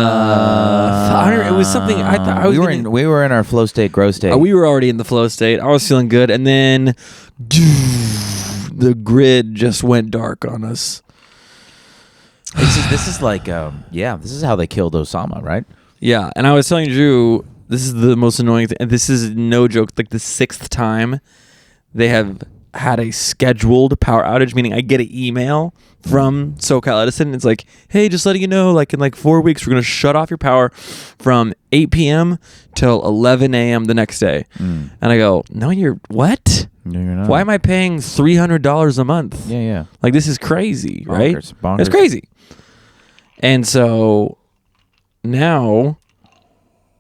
It was something I thought I was. We were in our flow state, grow state. We were already in the flow state. I was feeling good, and then the grid just went dark on us. This is like, this is how they killed Osama, right? Yeah, and I was telling Drew, this is the most annoying thing, and this is no joke. Like the 6th time they have had a scheduled power outage, meaning I get an email from SoCal Edison, and it's like, hey, just letting you know, like in like 4 weeks, we're going to shut off your power from 8 p.m. till 11 a.m. the next day. And I go, no, you're what? No, you're not. Why am I paying $300 a month? Yeah. Like, this is crazy, right? Bonkers. It's crazy. And so now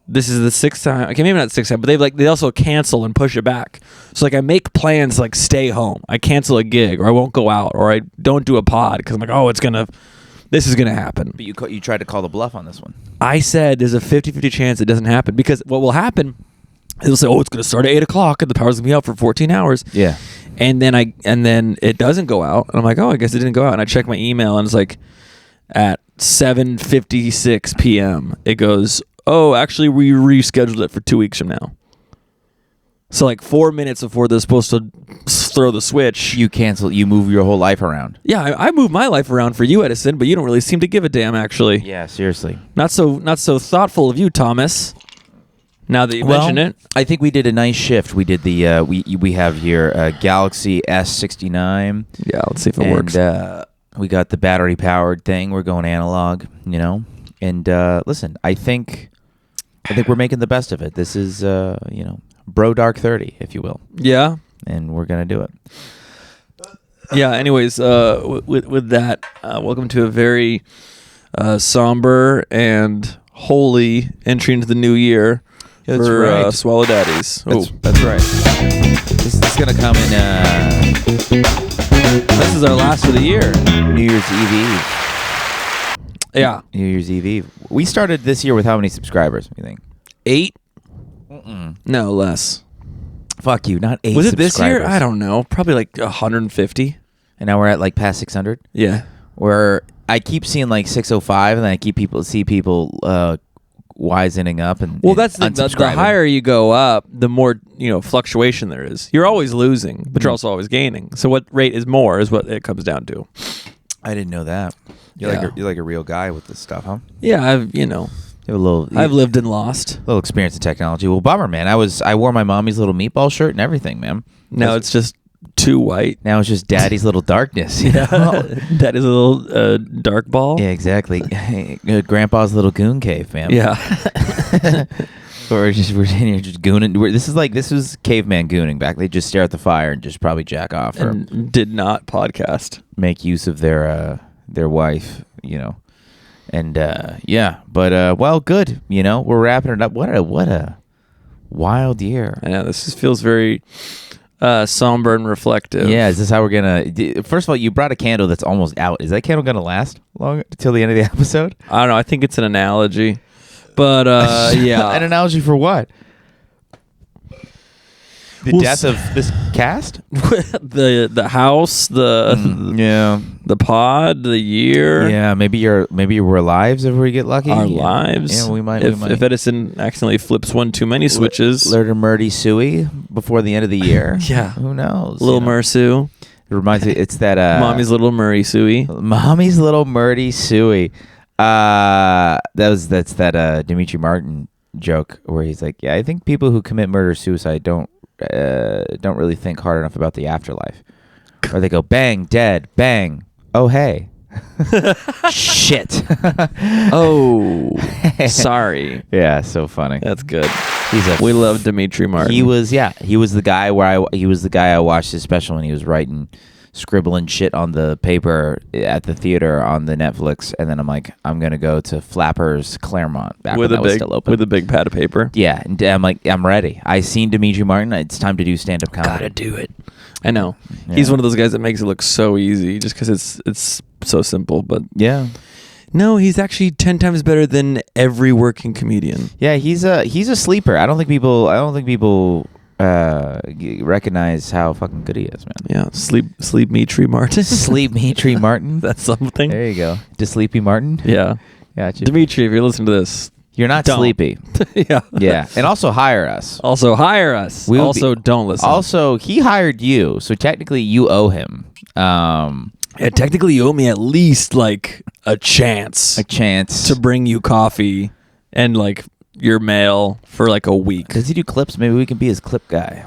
this is the 6th time. Okay, maybe not 6th time, but they also cancel and push it back. So like I make plans to like stay home. I cancel a gig, or I won't go out, or I don't do a pod because I'm like, oh, this is gonna happen. But you tried to call the bluff on this one. I said there's a 50-50 chance it doesn't happen, because what will happen, they'll say, oh, it's gonna start at 8 o'clock and the power's gonna be out for 14 hours. Yeah. And then it doesn't go out, and I'm like, oh, I guess it didn't go out. And I check my email, and it's like at 7:56 p.m. it goes, oh, actually, we rescheduled it for 2 weeks from now. So like 4 minutes before they're supposed to throw the switch, You move your whole life around. Yeah, I move my life around for you, Edison, but you don't really seem to give a damn. Actually, Yeah, seriously. not so thoughtful of you, Thomas. Now that you mention it, I think we did a nice shift. We did the we have here Galaxy S69. yeah. Let's see if it works. We got the battery powered thing. We're going analog, And listen, I think we're making the best of it. This is Bro Dark 30, if you will. Yeah, And we're gonna do it. yeah. Anyways, with that, welcome to a very somber and holy entry into the new year. Yeah, that's for right. Swallow Daddies. That's right. This is gonna come in This is our last of the year. New Year's Eve. Yeah, New Year's Eve. We started this year with how many subscribers? You think? 8? No, less. Fuck you, not 8. Was it this year? subscribers. I don't know. Probably like 150. And now we're at like past 600. Yeah. Where I keep seeing like 605, and then I see people wisening up and Well, that's the unsubscribing. higher you go up, the more fluctuation there is. You're always losing, but you're also always gaining. So what rate is more is what it comes down to. I didn't know that. You're like a real guy with this stuff, huh? Yeah, I've You have a little. I've lived and lost. Little experience in technology. Well, bummer, man. I wore my mommy's little meatball shirt and everything, man. Now it's just too white. Now it's just daddy's little darkness. You know? That is a little dark ball. Yeah, exactly. Grandpa's little goon cave, man. Yeah. we're in here just gooning. This was caveman gooning back. They just stare at the fire and just probably jack off or And did not podcast. make use of their wife, And but well, good. We're wrapping it up. What a wild year. I know this feels very somber and reflective. Yeah, is this how we're gonna? First of all, you brought a candle that's almost out. Is that candle gonna last long till the end of the episode? I don't know. I think it's an analogy, but yeah. An analogy for what? The death of this cast? the house, the pod, the year. Yeah, maybe we're lives if we get lucky. Our lives. Yeah, we might. If Edison accidentally flips one too many switches. Lurder Murdy Suey before the end of the year. Yeah. Who knows? Little Mersu. It reminds me. It's that Mommy's little Murray Suey. Mommy's little Murdy Suey. That's that Dimitri Martin joke where he's like, yeah, I think people who commit murder suicide don't really think hard enough about the afterlife. Or they go, bang, dead, bang, oh, hey. Shit. Oh, sorry. Yeah, so funny. That's good. We love Dimitri Martin. He was the guy I watched his special when he was scribbling shit on the paper at the theater on the Netflix, and then I'm like, I'm gonna go to Flappers Claremont back when that was still open with a big pad of paper. Yeah, and I'm like, I'm ready. I seen Dimitri Martin. It's time to do stand-up comedy. Gotta do it. I know. Yeah. He's one of those guys that makes it look so easy, just because it's so simple. But yeah, no, he's actually 10 times better than every working comedian. Yeah, he's a sleeper. I don't think people recognize how fucking good he is, man. Yeah, sleep Mitri Martin. Sleep Mitri Martin. That's something. There you go. To Sleepy Martin. Yeah. Got you. Dimitri, if you're listening to this, You're not don't. sleepy. yeah. Yeah. And also hire us. Also, hire us. We'll also, don't listen. Also, he hired you, so technically you owe him Yeah, technically, you owe me at least like a chance a chance. to bring you coffee and like your mail for like a week. Does he do clips? Maybe we can be his clip guy.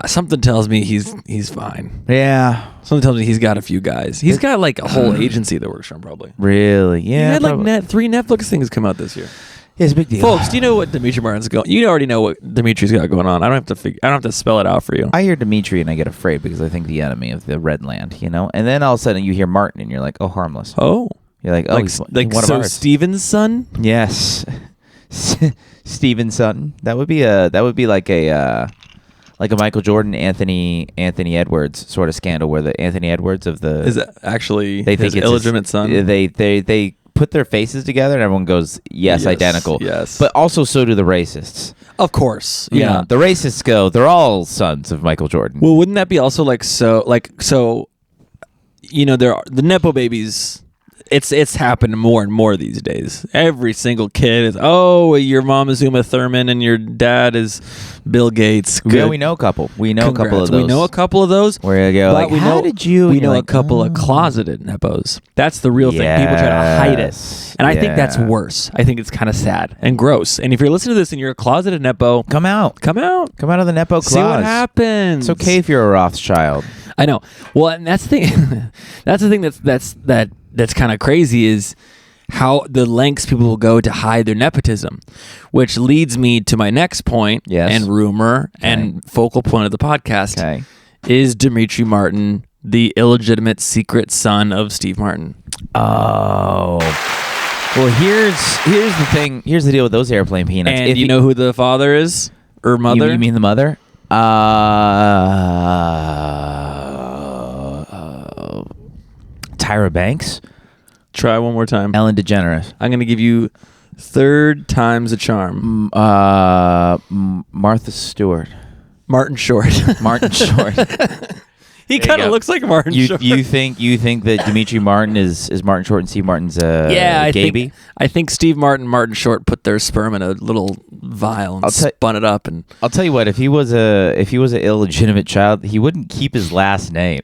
Something tells me he's fine. Yeah. Something tells me he's got a few guys. He's got like a whole agency that works for him probably. Really? Yeah. He had like probably. 3 Netflix things come out this year. Yeah, it's a big deal. Folks, do you know what Dimitri Martin's going? You already know what Dimitri's got going on. I don't have to spell it out for you. I hear Dimitri and I get afraid because I think the enemy of the Red Land, you know? And then all of a sudden you hear Martin and you're like, oh, harmless. Oh, You're like, oh, like he's like one of so ours. Steven's son? Yes. Steven Sutton. That would be like a Michael Jordan, Anthony Edwards sort of scandal where the Anthony Edwards of the Is it actually they his think it's illegitimate son? They put their faces together and everyone goes, yes, identical. Yes. But also so do the racists. Of course. You Yeah. know, the racists go, they're all sons of Michael Jordan. Well, wouldn't that be also so you know, there are the Nepo babies. It's happened more and more these days. Every single kid is, oh, your mom is Uma Thurman and your dad is Bill Gates. Yeah, Good. we know a couple. We know a couple Congrats. of those. We know a couple of those. Where you go, But like, we how know, did you? We and you're know like, a couple of "Oh." closeted Nepos. That's the real thing. People try to hide it. Yes. And I think that's Yeah. worse. I think it's kind of sad and gross. And if you're listening to this and you're a closeted Nepo, Come out. come out. Come out of the Nepo closet. See what happens. It's okay if you're a Rothschild. I know. Well, and that's the thing. That's the thing that's kind of crazy is how the lengths people will go to hide their nepotism, which leads me to my next point Yes. and rumor and focal point of the podcast. Okay. Is Dimitri Martin the illegitimate secret son of Steve Martin? Oh. Well, here's the thing. Here's the deal with those airplane peanuts. And If you know who the father is or mother? You mean the mother? Tyra Banks, Try one more time. Ellen DeGeneres, I'm going to give you third time's a charm. Martha Stewart, Martin Short. Martin Short. He There you kind of go. looks like Martin Short. You think that Dimitri Martin is Martin Short and Steve Martin's Yeah, Gaby? I think Steve Martin and Martin Short put their sperm in a little vial and spun it up. And I'll tell you what, if he was an illegitimate child, he wouldn't keep his last name.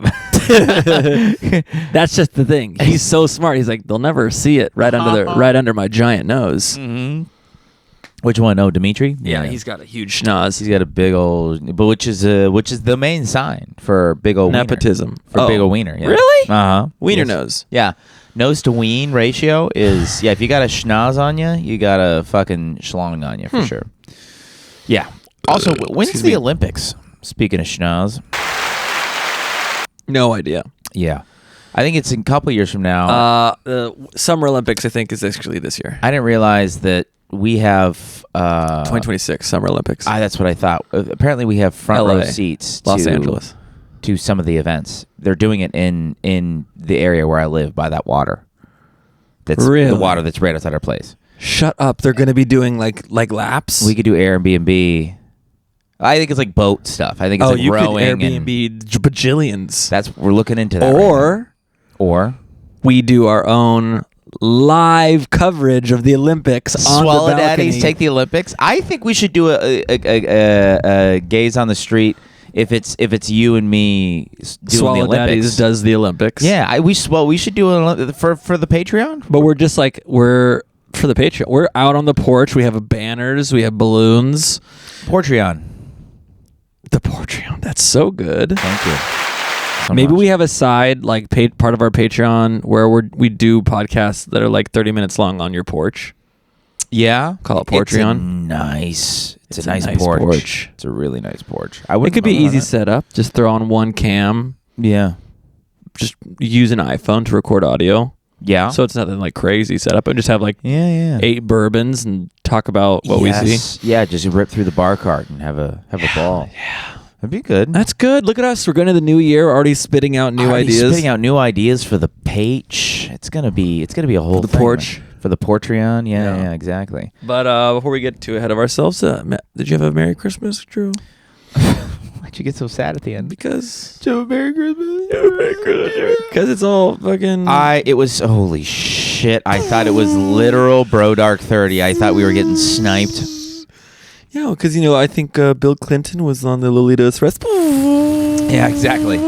that's just the thing. He's so smart. He's like, they'll never see it right under my giant nose. Mm-hmm. Which one? Oh, Dimitri? Yeah, he's got a huge schnoz. He's got a big old, but which is the main sign for big old Nepotism. wiener. For big old wiener. Yeah. Really? Uh huh. Wiener nose. Yeah, nose to ween ratio is If you got a schnoz on you, you got a fucking schlong on you for sure. Yeah. Also, when's Excuse the me. Olympics? Speaking of schnoz. No idea. Yeah, I think it's in a couple years from now. The Summer Olympics, I think, is actually this year. I didn't realize that we have 2026 Summer Olympics. that's what I thought. Apparently, we have front LA, row seats. Los to, Angeles. To some of the events. They're doing it in the area where I live by that water. That's Really? the water that's right outside our place. Shut up. They're going to be doing like laps. We could do Airbnb. I think it's like boat stuff. I think it's like you could rowing. Airbnb bajillions. We're looking into that. right now. Or We do our own live coverage of the Olympics on Swallow the balcony. Daddies take the Olympics. I think we should do a gaze on the street. If it's you and me doing Swallow the Olympics, Daddies does the Olympics. yeah. We should do it for the Patreon. But we're for the Patreon. We're out on the porch. We have banners. We have balloons. Patreon. The Patreon. That's so good. Thank you. So Maybe much. we have a side like part of our Patreon where we do podcasts that are like 30 minutes long on your porch. Yeah. Call it Patreon. It's a nice porch. It's a really nice porch. It could be easy setup. Just throw on one cam. Yeah. Just use an iPhone to record audio. Yeah. So it's nothing like crazy setup. And just have like yeah. 8 bourbons and talk about what we see. Yeah, just rip through the bar cart and have a ball. Yeah. That'd be good. That's good. Look at us. We're going to the new year. We're already spitting out new ideas. Spitting out new ideas for the page. It's gonna be a whole For the thing, porch. man. For the Patreon. Yeah. Yeah, exactly. But before we get too ahead of ourselves, did you have a Merry Christmas, Drew? Why'd you get so sad at the end? Because Merry Christmas. because it's all fucking. It was holy shit. shit. I thought it was literal Bro Dark 30. I thought we were getting sniped. Yeah, because, I think Bill Clinton was on the Lolita Express. Yeah, exactly.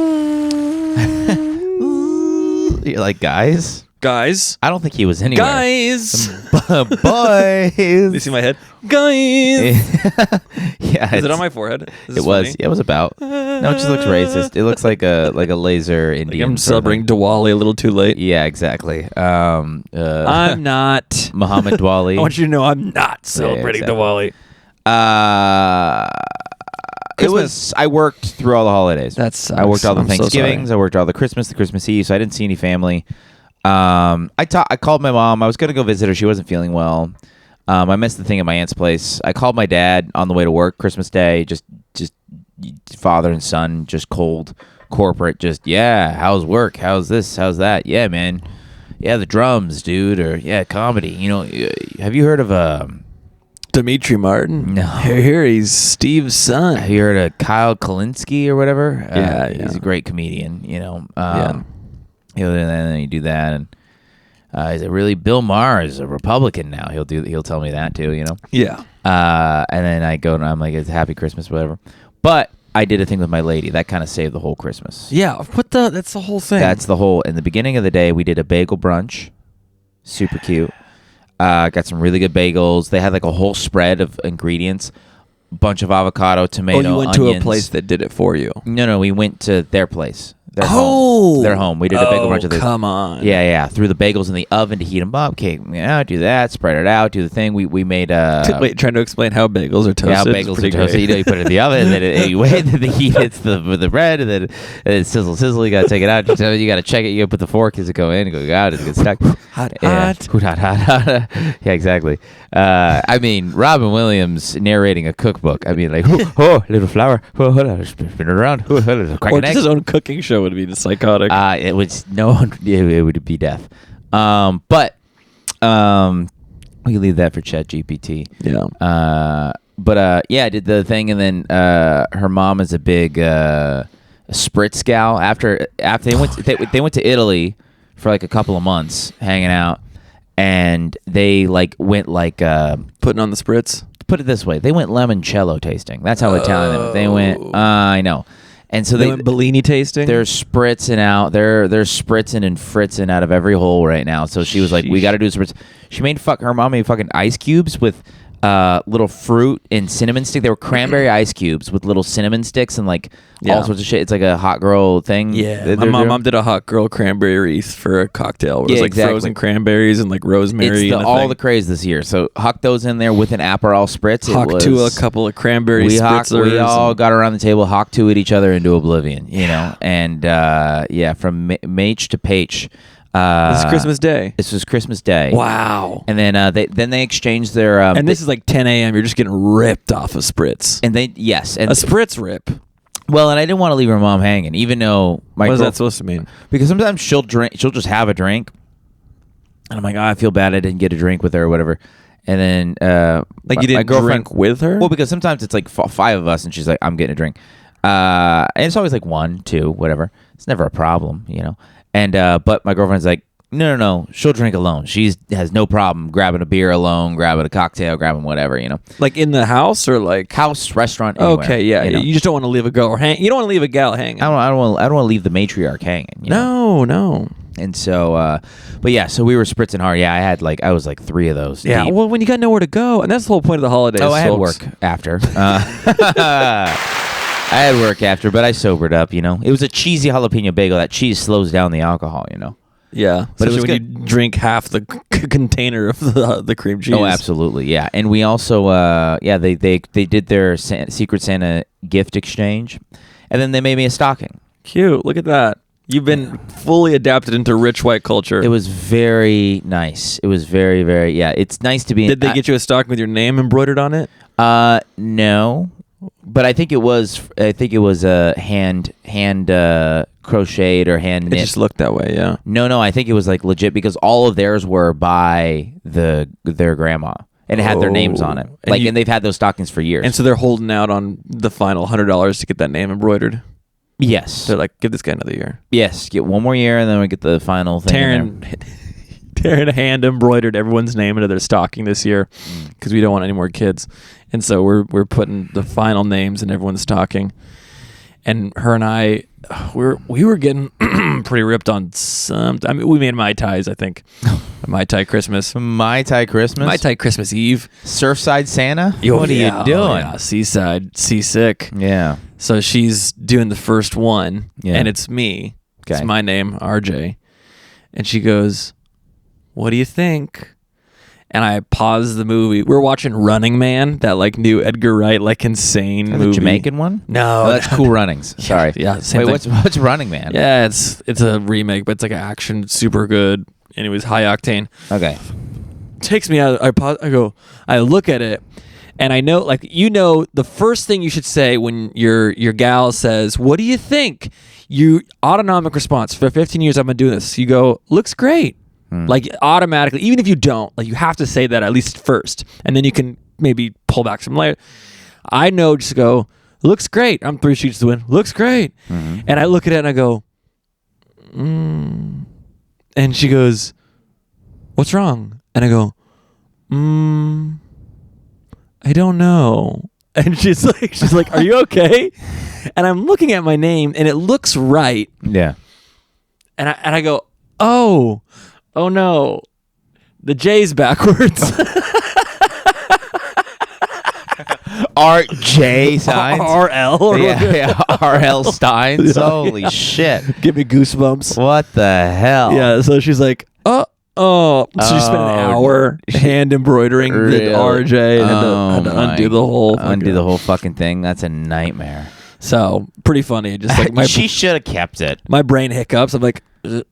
You're like, guys? Guys. I don't think he was anywhere. Guys. Boys. You see my head? Guys. Yeah. Is it on my forehead? It was. Yeah, it was about. No, it just looks racist. It looks like a laser Indian. I'm celebrating Diwali a little too late. Yeah, exactly. I'm not. Muhammad Diwali. I want you to know I'm not celebrating Diwali. It was. I worked through all the holidays. That sucks. I worked all the I'm so Thanksgivings. sorry. I worked all the Christmas Eve. So I didn't see any family. I called my mom. I was gonna go visit her. She wasn't feeling well. I missed the thing at my aunt's place. I called my dad on the way to work Christmas Day. Just father and son. Just cold corporate. Just how's work? How's this? How's that? Yeah, man. Yeah, the drums, dude. Or comedy. Have you heard of Dimitri Martin? No. Here he's Steve's son. Have you heard of Kyle Kalinske or whatever? Yeah. He's a great comedian. Yeah. And then you do that, and he's a really Bill Maher is a Republican now. He'll tell me that too. Yeah. And then I go and I'm like, it's Happy Christmas, whatever. But I did a thing with my lady that kind of saved the whole Christmas. Yeah. That's the whole thing. That's the whole. In the beginning of the day, we did a bagel brunch, super cute. Got some really good bagels. They had like a whole spread of ingredients, bunch of avocado, tomato, you went onions. to a place that did it for you. No, we went to their place. Their home. We did a bagel brunch. Come on. Yeah. Threw the bagels in the oven to heat them up. Okay, do that. Spread it out. Do the thing. We made Wait, trying to explain how bagels are toasted. Yeah, bagels are toasted. You put it in the oven, and then you wait, and then the heat hits the bread, and then it sizzle. You gotta take it out. You gotta check it. You gotta put the fork as it go in. And go out. It gets stuck. Hot. Yeah, exactly. I mean, Robin Williams narrating a cookbook. I mean, like, little flour. Spin it around. Crack Or an just egg. his own cooking show would be the psychotic. It was it would be death. But we can leave that for ChatGPT. Yeah. But I did the thing, and then her mom is a big spritz gal. After they went to Italy for like a couple of months hanging out, and they went Putting on the spritz. put it this way, they went limoncello tasting. That's how Italian they went. I know. And so They went Bellini tasting. they're spritzing out. They're spritzing and fritzing out of every hole right now. So she was like, "We got to do spritz." She made her mom made fucking ice cubes with little fruit and cinnamon stick. They were cranberry ice cubes with little cinnamon sticks and all sorts of shit. It's like a hot girl thing. Yeah, my mom did a hot girl cranberry wreath for a cocktail. It was exactly. Frozen cranberries and rosemary. It's and all the craze this year. So huck those in there with an Aperol spritz. Hawk to a couple of cranberry spritzers. We all got around the table, hawk to at each other into oblivion. And from Mage to Page. This is Christmas Day. This was Christmas Day. Wow. And then they exchanged their and this is 10 a.m. You're just getting ripped off a spritz. and a Spritz rip. Well, and I didn't want to leave her mom hanging, even though What is that supposed to mean? because sometimes she'll just have a drink, and I'm like, I feel bad I didn't get a drink with her or whatever. And then You didn't my girlfriend drink with her? Well, because sometimes it's five of us, and she's like, I'm getting a drink, and it's always 1, 2, whatever. It's never a problem, And but my girlfriend's like, no, she'll drink alone. She has no problem grabbing a beer alone, grabbing a cocktail, grabbing whatever, in the house or house, restaurant, anywhere, Okay, yeah. You just don't want to leave a girl hang. You don't want to leave a gal hanging. I don't want to leave the matriarch hanging. No. And so, so we were spritzing hard. Yeah, I was 3 of those. Yeah. deep. Well, when you got nowhere to go, and that's the whole point of the holidays. I had folks. work after. I had work after, but I sobered up. It was a cheesy jalapeno bagel. That cheese slows down the alcohol. Yeah, But it was especially when you drink half the container of the cream cheese. Oh, absolutely, yeah. And we also, they did their Secret Santa gift exchange, and then they made me a stocking. Cute. Look at that. You've been fully adapted into rich white culture. It was very nice. It was very, very, it's nice to be. Did they get you a stocking with your name embroidered on it? No, but I think it was hand crocheted or hand knit. It just looked that way, yeah. No, I think it was legit because all of theirs were by their grandma, and it had their names on it. And they've had those stockings for years. And so they're holding out on the final $100 to get that name embroidered. Yes, They're like, give this guy another year. Yes, get one more year, and then we get the final thing. Taryn hand embroidered everyone's name into their stocking this year because we don't want any more kids, and so we're putting the final names in everyone's stocking. And her and I, we were getting pretty ripped on some. I mean, we made Mai Tais, I think. Mai Tai Christmas. Mai Tai Christmas? Mai Tai Christmas Eve. Surfside Santa? What are you doing? Yeah. Seaside, seasick. Yeah. So she's doing the first one, Yeah. and it's me. Okay. It's my name, RJ. And she goes, "What do you think?" And I paused the movie. We're watching Running Man, that like new Edgar Wright, like insane Is that movie. the Jamaican one? No, Oh, that's Cool Runnings. Sorry. Yeah, same Wait, thing. what's Running Man? Yeah, it's a remake, but it's like an action, super good. Anyways, high octane. Okay. Takes me out. I pause. I look at it, and I know, like, the first thing you should say when your gal says, "What do you think?" You autonomic response. For 15 years, I've been doing this. You go, "Looks great." Like automatically, even if you don't, like you have to say that at least first, and then you can maybe pull back some later. I know, just go, "Looks great." I'm 3 sheets to win. Looks great, and I look at it and I go, and she goes, "What's wrong?" And I go, "I don't know." And she's like, "Are you okay?" And I'm looking at my name and it looks right, Yeah. and I go, "Oh no, the J's backwards." R.J. Steins? RL. Yeah, R.L. Steins. Holy shit. Give me goosebumps. What the hell? Yeah, so she's like, oh. So she spent an hour hand embroidering Really? the RJ and had to undo the whole fucking thing. That's a nightmare. So pretty funny. Just like She should have kept it. my brain hiccups. I'm like, You're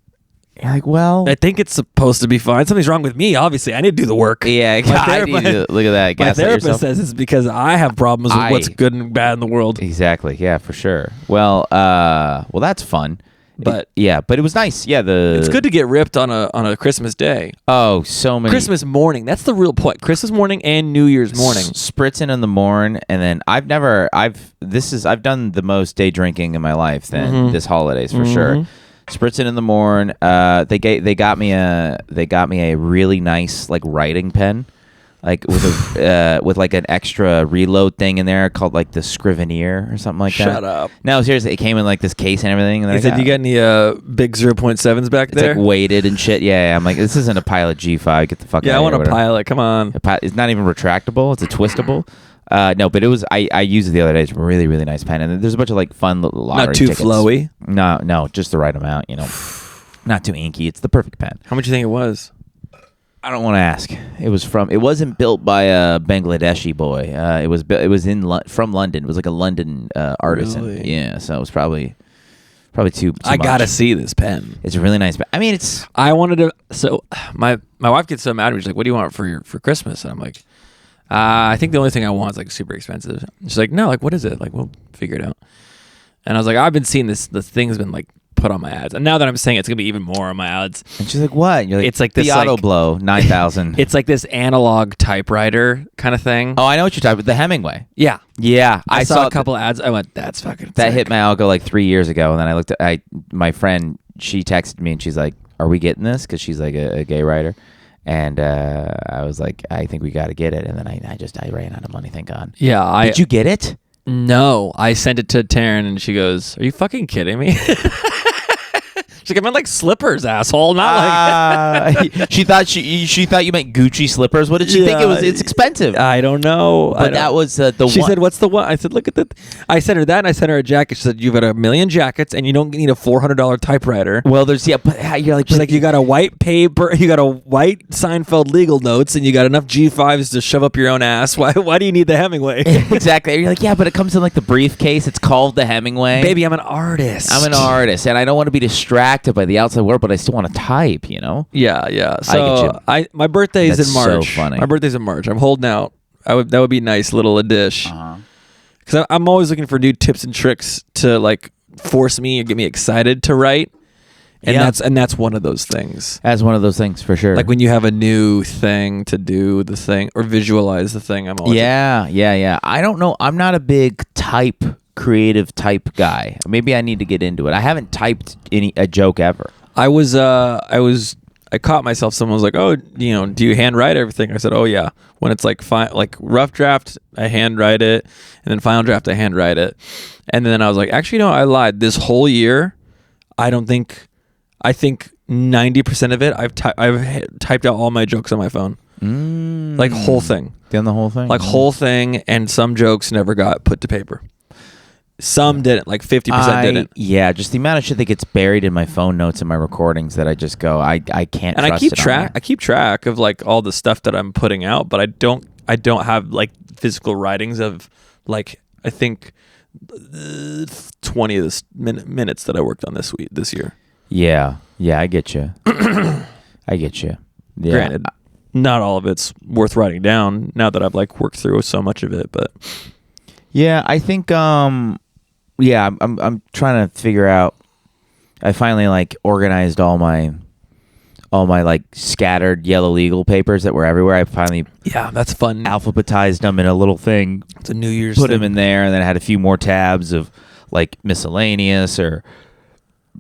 like, well, I think it's supposed to be fine. Something's wrong with me. Obviously, I need to do the work. yeah. I need to look at that. My Gaslight therapist yourself. says it's because I have problems with what's good and bad in the world. Exactly. Yeah, for sure. Well, that's fun. But but it was nice. Yeah, it's good to get ripped on a Christmas day. Oh, so many Christmas morning. That's the real point. Christmas morning and New Year's morning. Spritzing in the morn, and then I've done the most day drinking in my life than this holidays for sure. Spritzing in the morn. They got me a really nice like writing pen, like with a with like an extra reload thing in there called like the Scrivener or something like that. Shut up. No, seriously, it came in like this case and everything. And He said, "You got any big 0.7s back it's there?" like weighted and shit. Yeah, I'm like, this isn't a Pilot G5. Get the fuck out. Yeah, I of want here, a whatever. pilot. Come on. It's not even retractable. It's a twistable. No, but it was. I used it the other day. It's a really, really nice pen, and there's a bunch of like fun little lottery Not too tickets. flowy. No, just the right amount. Not too inky. It's the perfect pen. How much do you think it was? I don't want to ask. It wasn't built by a Bangladeshi boy. It was from London. It was like a London artisan. Really? Yeah, so it was probably too I much. gotta see this pen. It's a really nice pen. I mean, it's. I wanted to. So my wife gets so mad at me. She's like, "What do you want for Christmas?" And I'm like, "I think the only thing I want is like super expensive." And she's like, "No, like what is it? Like we'll figure it out." And I was like, "I've been seeing this. The thing's been like put on my ads, and now that I'm saying it's gonna be even more on my ads." And she's like, "What?" And you're like, It's like the this, Auto like- Blow 9000. It's like this analog typewriter kind of thing. Oh, I know what you're talking about. The Hemingway. Yeah, Yeah, I saw a couple ads. I went, "That's fucking." that sick." hit my algo like 3 years ago, and then I looked at my friend. She texted me and she's like, "Are we getting this?" Because she's like a gay writer, and I was like, "I think we got to get it." And then I ran out of money. Thank God. Yeah, Did you get it? No, I sent it to Taryn, and she goes, "Are you fucking kidding me?" She's like, "I'm in like slippers, asshole." Not like she thought you meant Gucci slippers. What did she think it was? It's expensive. I don't know. But that was the She one. said, "What's the one?" I said, "Look at that." I sent her that, and I sent her a jacket. She said, "You've got a million jackets, and you don't need a $400 typewriter." Well, there's but you're like, She's like, "You got a white paper, you got a white Seinfeld legal notes, and you got enough G5s to shove up your own ass. Why do you need the Hemingway?" exactly. You're like, yeah, but it comes in like the briefcase. It's called the Hemingway. Baby, I'm an artist. I'm an artist, and I don't want to be distracted by the outside world, but I still want to type. Yeah. So get my birthday is That's in March. so funny. My birthday's in March. I'm holding out. That would be a nice little addition. Because I'm always looking for new tips and tricks to like force me or get me excited to write. And Yeah. that's one of those things. As one of those things for sure. Like when you have a new thing to do the thing or visualize the thing. I'm always yeah. I don't know. I'm not a big creative type guy. Maybe I need to get into it. I haven't typed a joke ever. I was I caught myself. Someone was like, "Oh, do you handwrite everything?" I said, "Oh yeah." When it's like rough draft, I handwrite it, and then final draft, I handwrite it. And then I was like, actually, no, I lied. This whole year, I think 90% of it, I've typed out all my jokes on my phone, like whole thing. Done the whole thing, like whole thing, and some jokes never got put to paper. Some didn't, like 50% didn't. Yeah, just the amount of shit that gets buried in my phone notes and my recordings that I just go, I can't. And trust I keep track of like all the stuff that I'm putting out, but I don't have like physical writings of like I think 20 of the minutes that I worked on this year. Yeah, I get you. I get you. Yeah. Granted, not all of it's worth writing down now that I've like worked through so much of it, but yeah, I think I'm trying to figure out. I finally like organized all my like scattered yellow legal papers that were everywhere. I finally that's fun. Alphabetized them in a little thing. It's a New Year's put thing. them in there, and then I had a few more tabs of like miscellaneous or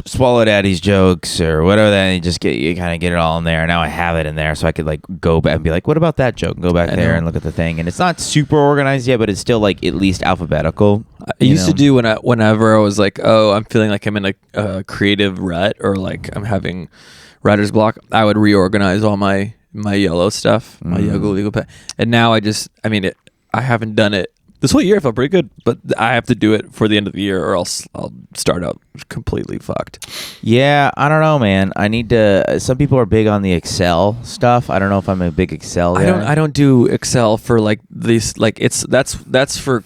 Swallow Daddy's jokes or whatever. That you kind of get it all in there. Now I have it in there, so I could like go back and be like, "What about that joke?" And go back there and look at the thing. And it's not super organized yet, but it's still like at least alphabetical. I used to do whenever I was like, "Oh, I'm feeling like I'm in a creative rut," or like I'm having writer's block. I would reorganize all my yellow stuff, my yellow legal pad. And now I haven't done it. This whole year I felt pretty good, but I have to do it for the end of the year or else I'll start out completely fucked. Yeah, I don't know, man. I need to. Some people are big on the Excel stuff. I don't know if I'm a big Excel guy. I don't do Excel for like these. Like that's for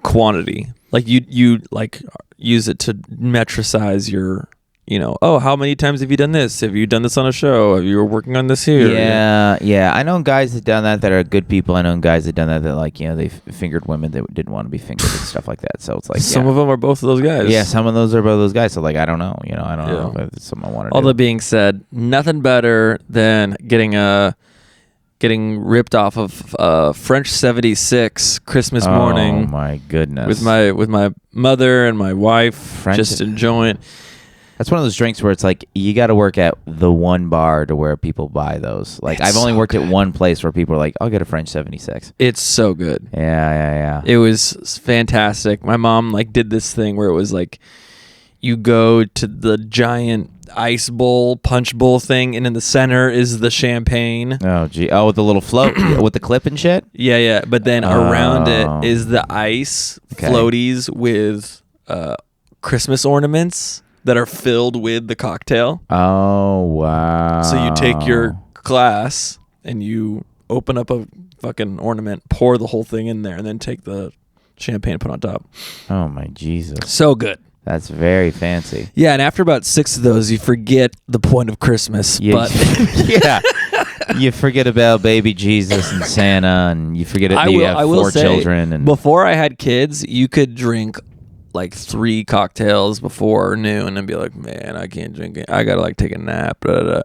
quantity. Like you like use it to metricize your. How many times have you done this? Have you done this on a show? Have you were working on this here? Yeah. I know guys that done that are good people. I know guys that done that like, they fingered women that didn't want to be fingered and stuff like that. So it's like some of them are both of those guys. Yeah, some of those are both those guys. So like, I don't know. I don't know if it's something I want to do. All that being said, nothing better than getting ripped off of French 76 Christmas morning. Oh my goodness! With my mother and my wife, just enjoying. That's one of those drinks where it's like you got to work at the one bar to where people buy those. Like I've only worked at one place where people are like, "I'll get a French 76." It's so good. Yeah. It was fantastic. My mom like did this thing where it was like you go to the giant ice bowl, punch bowl thing, and in the center is the champagne. Oh gee. Oh, with the little float with the clip and shit. Yeah. But then around it is the ice floaties with Christmas ornaments that are filled with the cocktail. Oh, wow. So you take your glass and you open up a fucking ornament, pour the whole thing in there, and then take the champagne and put on top. Oh, my Jesus. So good. That's very fancy. Yeah, and after about 6 of those, you forget the point of Christmas. Yeah. You forget about baby Jesus and Santa, and you forget it. You have 4 children. And before I had kids, you could drink like 3 cocktails before noon and be like, man, I can't drink it. I gotta like take a nap. Blah, blah, blah.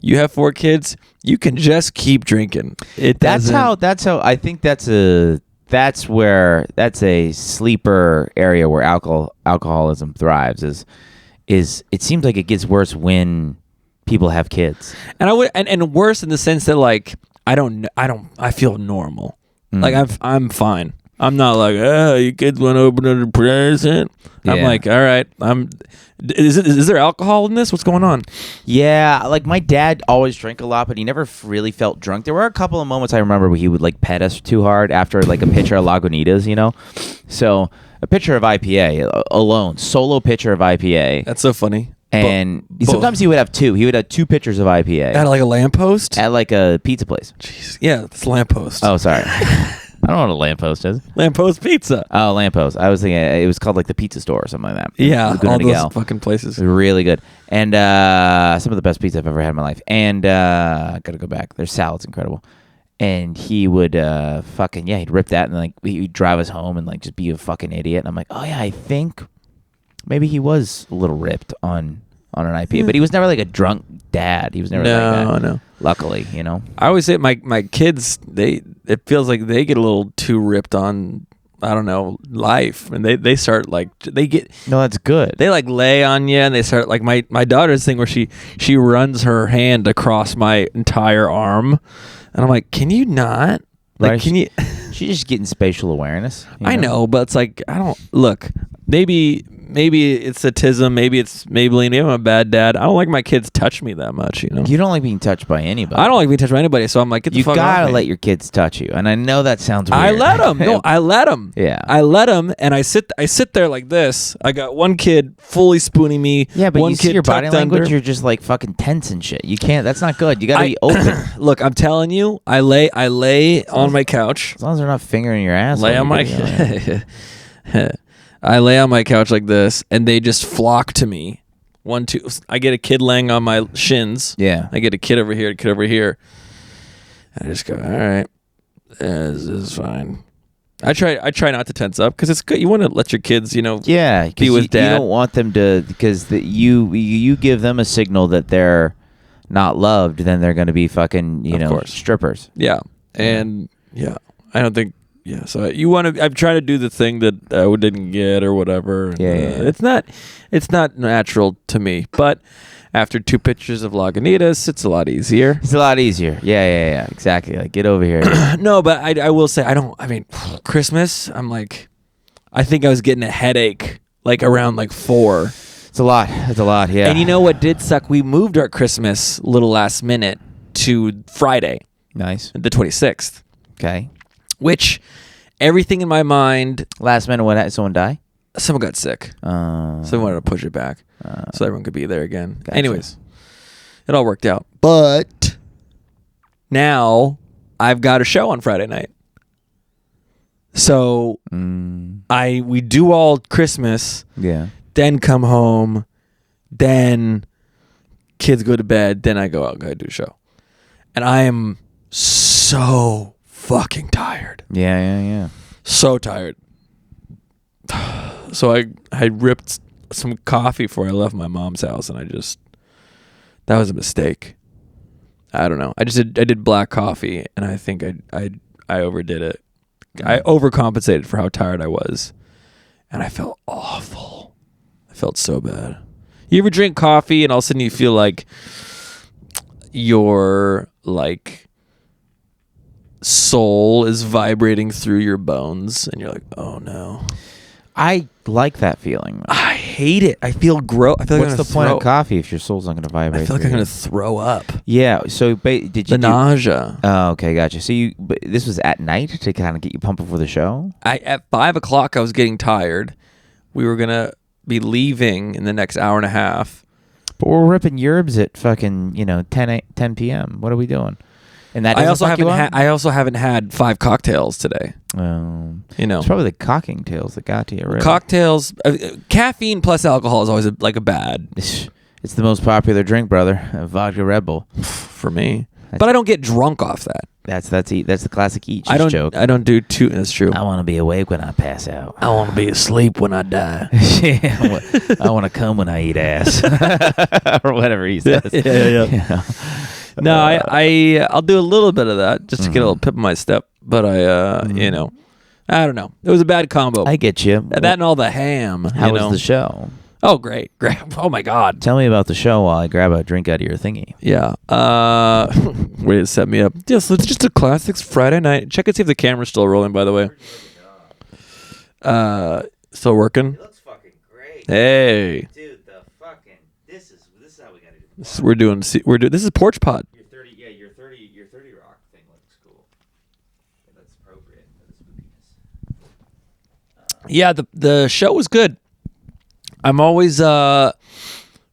You have 4 kids, you can just keep drinking. That's how I think that's a sleeper area where alcoholism thrives is it seems like it gets worse when people have kids. And worse in the sense that like I feel normal. Like I'm fine. I'm not like, you kids want to open a present? I'm like, all right. Is there alcohol in this? What's going on? Yeah, like my dad always drank a lot, but he never really felt drunk. There were a couple of moments I remember where he would like pet us too hard after like a pitcher of Lagunitas, So a pitcher of IPA alone, solo pitcher of IPA. That's so funny. And sometimes he would have 2. He would have 2 pitchers of IPA. At like a lamppost? At like a pizza place. Jeez. Yeah, it's lamppost. Oh, sorry. I don't know what a lamppost is. Lamppost Pizza. Oh, lamppost. I was thinking it was called like the pizza store or something like that. Yeah, all those fucking places. Really good. And some of the best pizza I've ever had in my life. And gotta go back. Their salad's incredible. And he would he'd rip that and like he'd drive us home and like just be a fucking idiot. And I'm like, oh yeah, I think maybe he was a little ripped on an IPA, but he was never like a drunk dad. He was never like that. No. Luckily, I always say my kids, it feels like they get a little too ripped on I don't know, life, and they start like they get No, that's good. they like lay on you, and they start like my daughter's thing where she runs her hand across my entire arm, and I'm like, can you not? Like, Right. can you? She's just getting spatial awareness. I know, but it's like I don't look. Maybe it's autism. Maybe it's Maybelline. Maybe I'm a bad dad. I don't like my kids touch me that much. You know. You don't like being touched by anybody. I don't like being touched by anybody. So I'm like, get the You fuck off gotta me. let your kids touch you, and I know that sounds weird. I let them. No, I let them. Yeah. I let them, and I sit there like this. I got one kid fully spooning me. Yeah, but one you kid see your body tucked language, under. you're just like fucking tense and shit. You can't. That's not good. You gotta be open. Look, I'm telling you, I lay on my couch. As long as they're not fingering your ass. Lay on my. I lay on my couch like this, and they just flock to me. 1, 2. I get a kid laying on my shins. Yeah. I get a kid over here, a kid over here. I just go, all right, this is fine. I try not to tense up because it's good. You want to let your kids, Yeah, be with you dad. don't want them to, because you give them a signal that they're not loved, then they're going to be fucking course. strippers. Yeah, and I don't think. Yeah, so I'm trying to do the thing that I didn't get or whatever. And, Yeah. It's not natural to me, but after 2 pictures of Lagunitas, it's a lot easier. It's a lot easier. Yeah, exactly. Like, get over here. No, but I will say Christmas, I'm like, I think I was getting a headache like around like 4. It's a lot. It's a lot. Yeah. And you know what did suck? We moved our Christmas a little last minute to Friday, Nice. the 26th, Okay. which everything in my mind, Last minute, what? Someone die? someone got sick. So we wanted to push it back so everyone could be there again. Gotcha. Anyways, it all worked out. But now I've got a show on Friday night. So we do all Christmas, Yeah. then come home, then kids go to bed, then I go out and do a show. And I am so fucking tired. Yeah. So tired. So I ripped some coffee before I left my mom's house, and that was a mistake. I don't know. I did black coffee, and I think I overdid it. I overcompensated for how tired I was, and I felt awful. I felt so bad. You ever drink coffee and all of a sudden you feel like your soul is vibrating through your bones, and you're like, oh no. I like that feeling. I hate it. I feel gross. I feel like What's the point of coffee if your soul's not going to vibrate? I feel like I'm gonna throw up. Yeah. So, did you The nausea. Oh, okay, gotcha. So but this was at night to kind of get you pumped before the show. At 5:00 I was getting tired. We were gonna be leaving in the next hour and a half. But we're ripping yerbs at fucking 10 p.m. What are we doing? And that I doesn't also fuck you haven't. up? I also haven't had 5 cocktails today. It's probably the cocking tails that got to you. Right? Cocktails, caffeine plus alcohol is always a bad It's the most popular drink, brother. Vodka Red Bull. for me. But I don't get drunk off that. That's the classic eat I don't joke. I don't do two. That's true. I want to be awake when I pass out. I want to be asleep when I die. Yeah, I want to come when I eat ass, or whatever he says. Yeah. No, I'll do a little bit of that just to get a little pip in my step. But I don't know. It was a bad combo. I get you. That and all the ham. How was the show? Oh, great. Oh my God. Tell me about the show while I grab a drink out of your thingy. Yeah. Way to set me up. Yeah, so it's just a classics Friday night. Check and see if the camera's still rolling, by the way. Still working? It looks fucking great. Hey. Dude, this is how we gotta do This is Porch Pod. Your 30 rock thing looks cool. That's appropriate for the spookiness. Yeah, the show was good. I'm always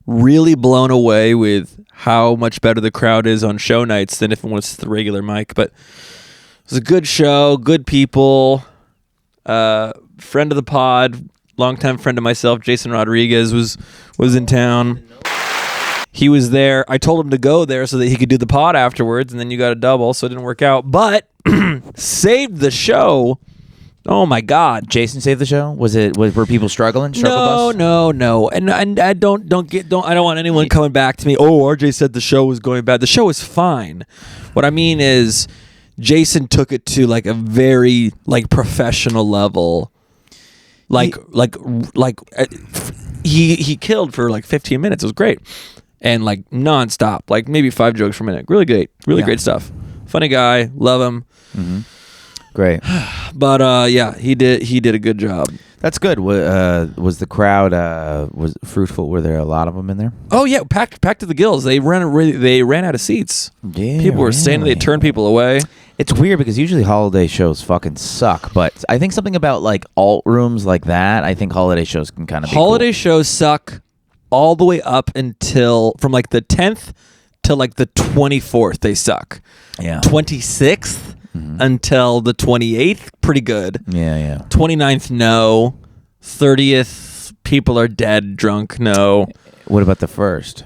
really blown away with how much better the crowd is on show nights than if it was the regular mic. But it was a good show, good people. Friend of the pod, longtime friend of myself, Jason Rodriguez was in town. He was there. I told him to go there so that he could do the pod afterwards, and then you got a double, so it didn't work out. But saved the show. Oh my God! Jason saved the show. Were people struggling? No. And I don't want anyone coming back to me. Oh, RJ said the show was going bad. The show is fine. What I mean is, Jason took it to like a very like professional level. He killed for like 15 minutes. It was great. And like nonstop, like maybe 5 jokes per minute. Really great. Really great stuff. Funny guy. Love him. Mm-hmm. Great. But yeah, he did a good job. That's good. Was the crowd was fruitful? Were there a lot of them in there? Oh yeah, packed to the gills. They ran out of seats. Yeah, people were standing. They turned people away. It's weird because usually holiday shows fucking suck, but I think something about like alt rooms like that. I think holiday shows can kind of be holiday cool. shows suck all the way up until from like the 10th to like the 24th. They suck. Yeah. 26th until the 28th, pretty good. Yeah. 29th, no. 30th, people are dead, drunk, no. What about the first?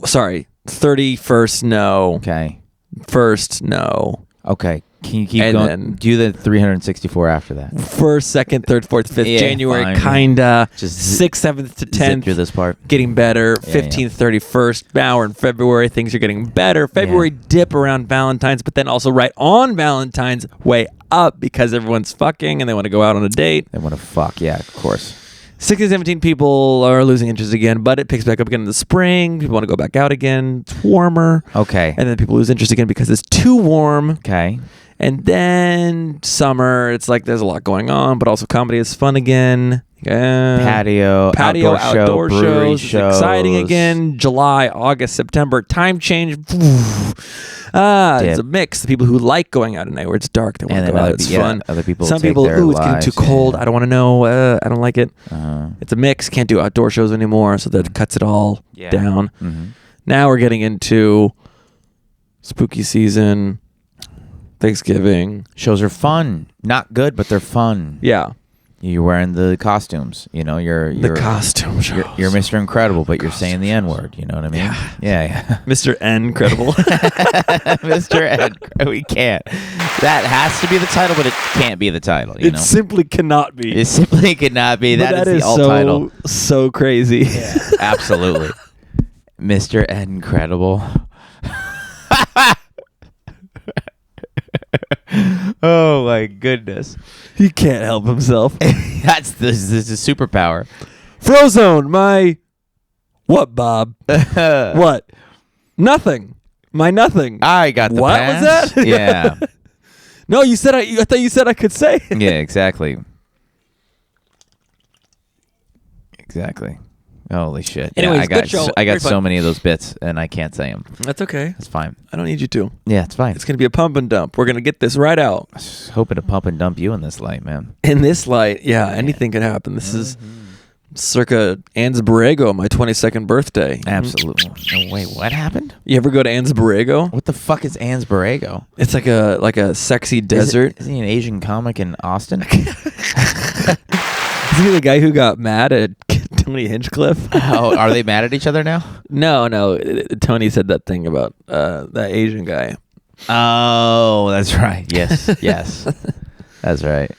Sorry, 31st, no. Okay. First, no. Okay. Can you keep And going? then- Do the 364 after that. First, second, third, fourth, fifth, Yeah, January, fine. kinda. Just 6th, 7th to Zip 10th. through this part. Getting better. Yeah, 15th, 31st. Now we're in February. Things are getting better. February dip around Valentine's, but then also right on Valentine's, way up because everyone's fucking and they want to go out on a date. They want to fuck. Yeah, of course. 16, 17 people are losing interest again, but it picks back up again in the spring. People want to go back out again. It's warmer. Okay. And then people lose interest again because it's too warm. Okay. And then summer, it's like there's a lot going on, but also comedy is fun again. Patio, outdoor brewery shows. It's exciting again. July, August, September, time change. It's a mix. The people who like going out at night where it's dark, they want to go out. It's fun. Other people. Some take people, their it's getting too lives, cold. yeah. I don't want to know. I don't like it. Uh-huh. It's a mix. Can't do outdoor shows anymore, so that cuts it all down. Mm-hmm. Now we're getting into spooky season. Thanksgiving. Shows are fun. Not good, but they're fun. Yeah. You're wearing the costumes. You know, you're The costume shows. You're Mr. Incredible, but you're saying the N-word. You know what I mean? Yeah. Mr. N. Incredible. Mr. N. We can't. That has to be the title, but it can't be the title. You It know? simply cannot be. It simply cannot be. But that is the alt so, title. so crazy. Yeah, absolutely. Mr. N. Incredible. Oh my goodness. He can't help himself. This is a superpower. Frozone, my... What, Bob? What? Nothing. My nothing. I got the What pass. was that? Yeah. No, you said I thought you said I could say it. Yeah, exactly. Exactly. Holy shit. Anyways, I got good show. I got Very so fun. many of those bits and I can't say them. That's okay. That's fine. I don't need you to. Yeah, it's fine. It's going to be a pump and dump. We're going to get this right out. I was hoping to pump and dump you in this light, man. In this light, yeah, anything could happen. This is circa Anne's Borrego, my 22nd birthday. Absolutely. Oh, wait, what happened? You ever go to Anne's Borrego? What the fuck is Anne's Borrego? It's like a sexy desert. Is he an Asian comic in Austin? Is he the guy who got mad at Tony Hinchcliffe? Oh, are they mad at each other now? No. Tony said that thing about that Asian guy. Oh, that's right. Yes. That's right.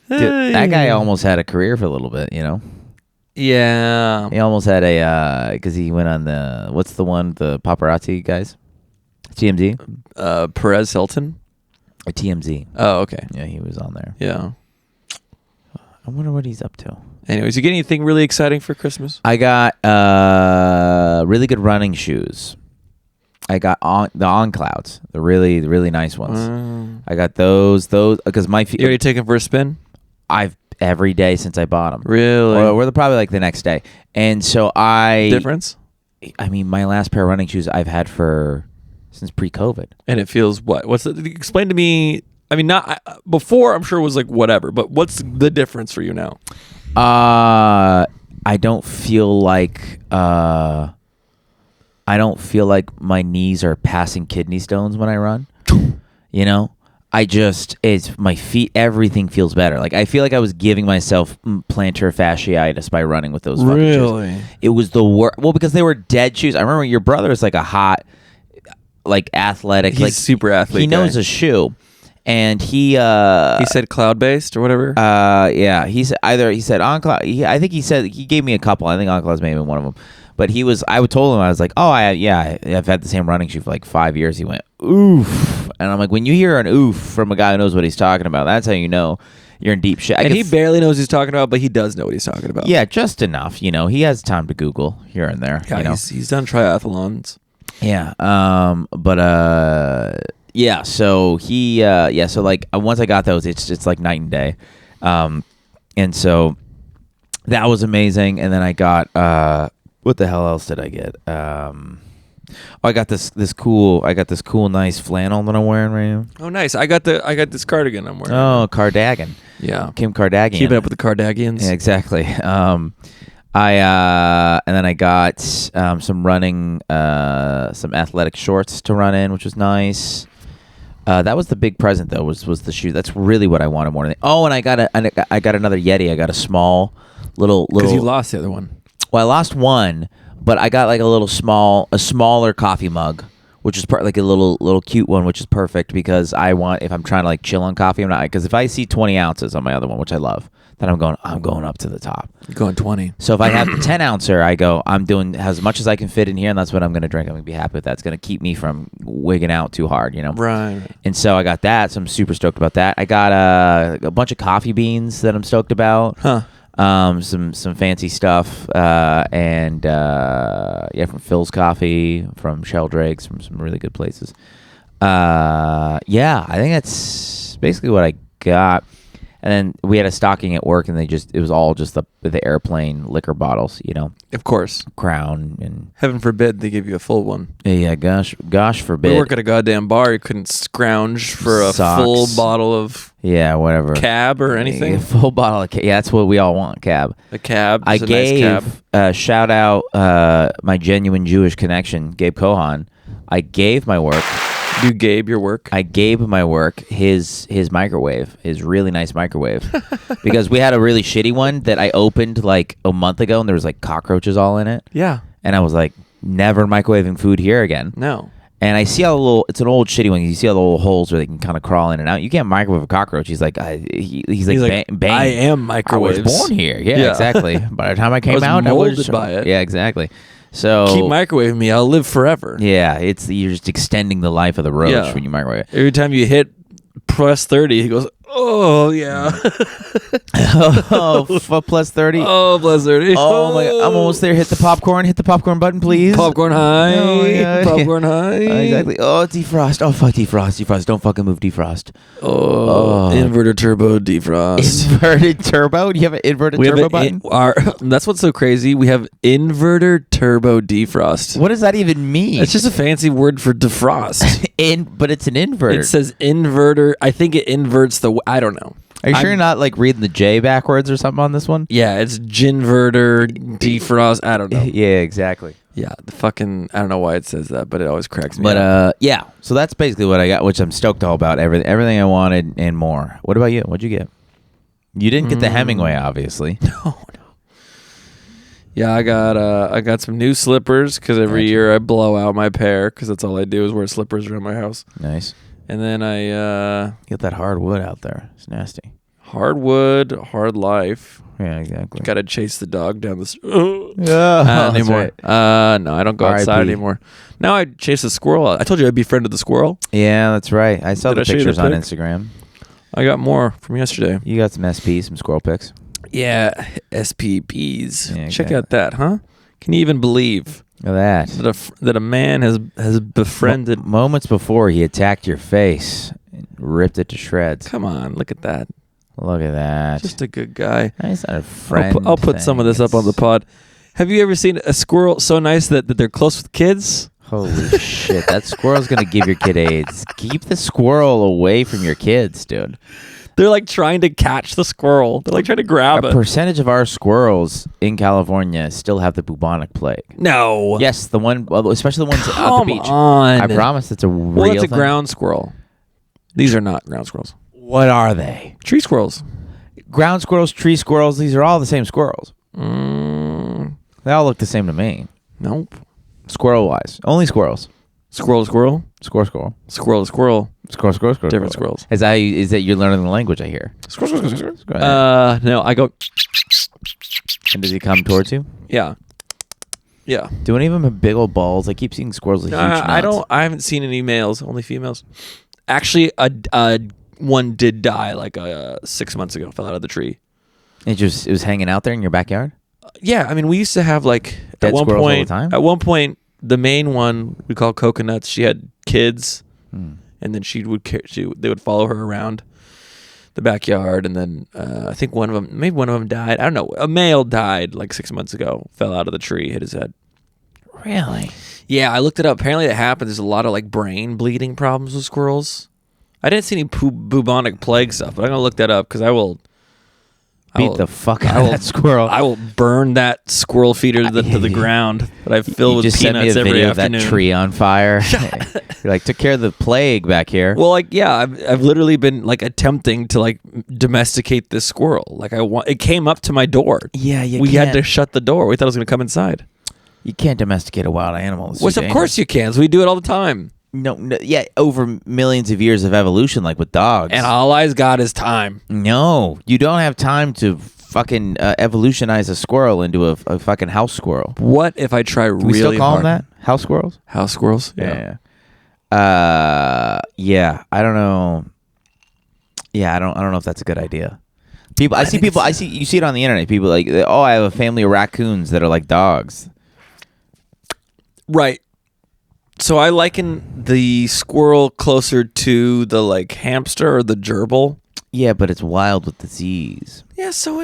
Dude, that guy almost had a career for a little bit, you know? Yeah. He almost had because he went on what's the one, the paparazzi guys? TMZ? Perez Hilton? Or TMZ. Oh, okay. Yeah, he was on there. Yeah. I wonder what he's up to. Anyways, you get anything really exciting for Christmas? I got really good running shoes. I got the On Clouds, the really, really nice ones. I got those because my feet. You already taken for a spin? I've every day since I bought them. Really? Or probably like the next day. And so Difference? I mean, my last pair of running shoes I've had since pre-COVID. And it feels what? Explain to me. I mean, not before. I'm sure it was like whatever. But what's the difference for you now? I don't feel like my knees are passing kidney stones when I run. You know, it's my feet. Everything feels better. Like I feel like I was giving myself plantar fasciitis by running with those fucking shoes. It was the worst. Well, because they were dead shoes. I remember your brother is like a hot, like athletic, He's like super athlete. He knows guy. a shoe. And he said cloud based or whatever. Yeah, he said On Cloud. I think he gave me a couple. I think On Cloud's maybe one of them. But I told him, I was like, oh, I've had the same running shoe for like 5 years. He went, oof. And I'm like, when you hear an oof from a guy who knows what he's talking about, that's how you know you're in deep shit. And he barely knows what he's talking about, but he does know what he's talking about. Yeah, just enough. You know, he has time to Google here and there. Yeah, you know? he's done triathlons. Yeah. Yeah. So so like once I got those, it's like night and day. And so that was amazing. And then I got, what the hell else did I get? I got this cool nice flannel that I'm wearing right now. Oh, nice. I got this cardigan I'm wearing. Oh, Kardashian. Yeah. Kim Kardashian. Keeping up with the Kardashians. Yeah, exactly. And then I got some running, some athletic shorts to run in, which was nice. That was the big present though. Was the shoe? That's really what I wanted more than. Oh, and I got another Yeti. I got a small little. Because you lost the other one. Well, I lost one, but I got like a smaller coffee mug, which is like a little cute one, which is perfect because if I'm trying to like chill on coffee, I'm not, because if I see 20 ounces on my other one, which I love, then I'm going up to the top. You're going 20. So if I have the 10 ouncer, I go, I'm doing as much as I can fit in here, and that's what I'm going to drink. I'm going to be happy with that. It's going to keep me from wigging out too hard, you know? Right. And so I got that, so I'm super stoked about that. I got a bunch of coffee beans that I'm stoked about. Huh. Some fancy stuff, from Phil's Coffee, from Sheldrake's, from some really good places. I think that's basically what I got. And then we had a stocking at work, and it was all just the airplane liquor bottles, you know. Of course. Crown and heaven forbid they give you a full one. Yeah, gosh forbid. We work at a goddamn bar. You couldn't scrounge for a full bottle of whatever cab or anything. A full bottle of cab. Yeah, that's what we all want. Cab. A cab. I gave nice shout out my genuine Jewish connection, Gabe Kohan. I gave my work. You gave your work? I gave my work his microwave, his really nice microwave, because we had a really shitty one that I opened like a month ago, and there was like cockroaches all in it. Yeah. And I was like, never microwaving food here again. No. And I see it's an old shitty one. You see all the little holes where they can kind of crawl in and out. You can't microwave a cockroach. He's like, he's like, bang. I am microwaves. I was born here. Yeah, exactly. By the time I came out, molded by it. Yeah, exactly. So keep microwaving me, I'll live forever. Yeah, you're just extending the life of the roach when you microwave it. Every time you hit press 30, he goes, oh yeah. Plus 30. Oh, plus 30. Oh my God, I'm almost there. Hit the popcorn button, please. Popcorn high. Oh, yeah. Popcorn high. Exactly. Oh, defrost. Oh, fuck defrost. Don't fucking move defrost. Oh, inverter turbo defrost. Inverted turbo? Do you have an inverted turbo button? That's what's so crazy. We have inverter turbo defrost. What does that even mean? It's just a fancy word for defrost. But it's an inverter. It says inverter. I think it inverts I don't know. Are you sure you're not like reading the J backwards or something on this one? Yeah, it's ginverter defrost. I don't know. Yeah, exactly. Yeah, I don't know why it says that, but it always cracks me up. But yeah, so that's basically what I got, which I'm stoked all about. Everything I wanted and more. What about you? What'd you get? You didn't get the Hemingway, obviously. No. Yeah, I got some new slippers because every year I blow out my pair because that's all I do is wear slippers around my house. Nice. And then I get that hardwood out there. It's nasty. Hardwood, hard life. Yeah, exactly. Got to chase the dog down the street. Anymore. Right. No, I don't go outside anymore. Now I chase a squirrel. I told you I befriended the squirrel. Yeah, that's right. I saw the pictures on Instagram. I got more from yesterday. You got some SP, some squirrel pics. Yeah, SPPs. Yeah, check out that, huh? Can you even believe that a man has befriended moments before he attacked your face and ripped it to shreds? Come on, look at that. Look at that. Just a good guy. He's not a friend. I'll put some of this up on the pod. Have you ever seen a squirrel so nice that they're close with kids? Holy shit, that squirrel's gonna give your kid AIDS. Keep the squirrel away from your kids, dude. They're like trying to catch the squirrel. They're like trying to grab it. A percentage of our squirrels in California still have the bubonic plague. No. Yes, especially the ones out the beach. Come on. I promise it's a real Well, it's a thing. ground squirrel. These are not ground squirrels. What are they? Tree squirrels. Ground squirrels, tree squirrels, these are all the same squirrels. They all look the same to me. Nope. Squirrel-wise. Only squirrels. Squirrel. Squirrel. Squirrel. Squirrel. Different squirrels. Is that you're learning the language, I hear? No, I go. And does he come towards you? Yeah. Yeah. Do any of them have big old balls? I keep seeing squirrels with huge nuts. I haven't seen any males, only females. Actually, one did die like 6 months ago. Fell out of the tree. It was hanging out there in your backyard? Yeah, I mean, we used to have like Dead squirrels all the time? At one point, the main one we call Coconuts. She had kids, and then they would follow her around the backyard, and then I think maybe one of them died. I don't know. A male died like 6 months ago. Fell out of the tree, hit his head. Really? Yeah, I looked it up. Apparently, it happens. There's a lot of like brain bleeding problems with squirrels. I didn't see any bubonic plague stuff, but I'm gonna look that up because I will beat the fuck out of that squirrel. I will burn that squirrel feeder to the ground that I've filled with just peanuts sent me a every video afternoon. of that tree on fire. You're like, took care of the plague back here. Well, like, yeah, I've literally been like attempting to like domesticate this squirrel. Like it came up to my door. Yeah, we had to shut the door. We thought it was gonna come inside. You can't domesticate a wild animal. Which of course you can. So we do it all the time. No, yeah, over millions of years of evolution, like with dogs. And all I's got is time. No, you don't have time to fucking evolutionize a squirrel into a fucking house squirrel. What if I try really hard? We still call them that? House squirrels? House squirrels? Yeah. Yeah, I don't know. Yeah, I don't know if that's a good idea. You see it on the internet. People like, oh, I have a family of raccoons that are like dogs. Right. So I liken the squirrel closer to the like hamster or the gerbil. Yeah, but it's wild with disease. Yeah, so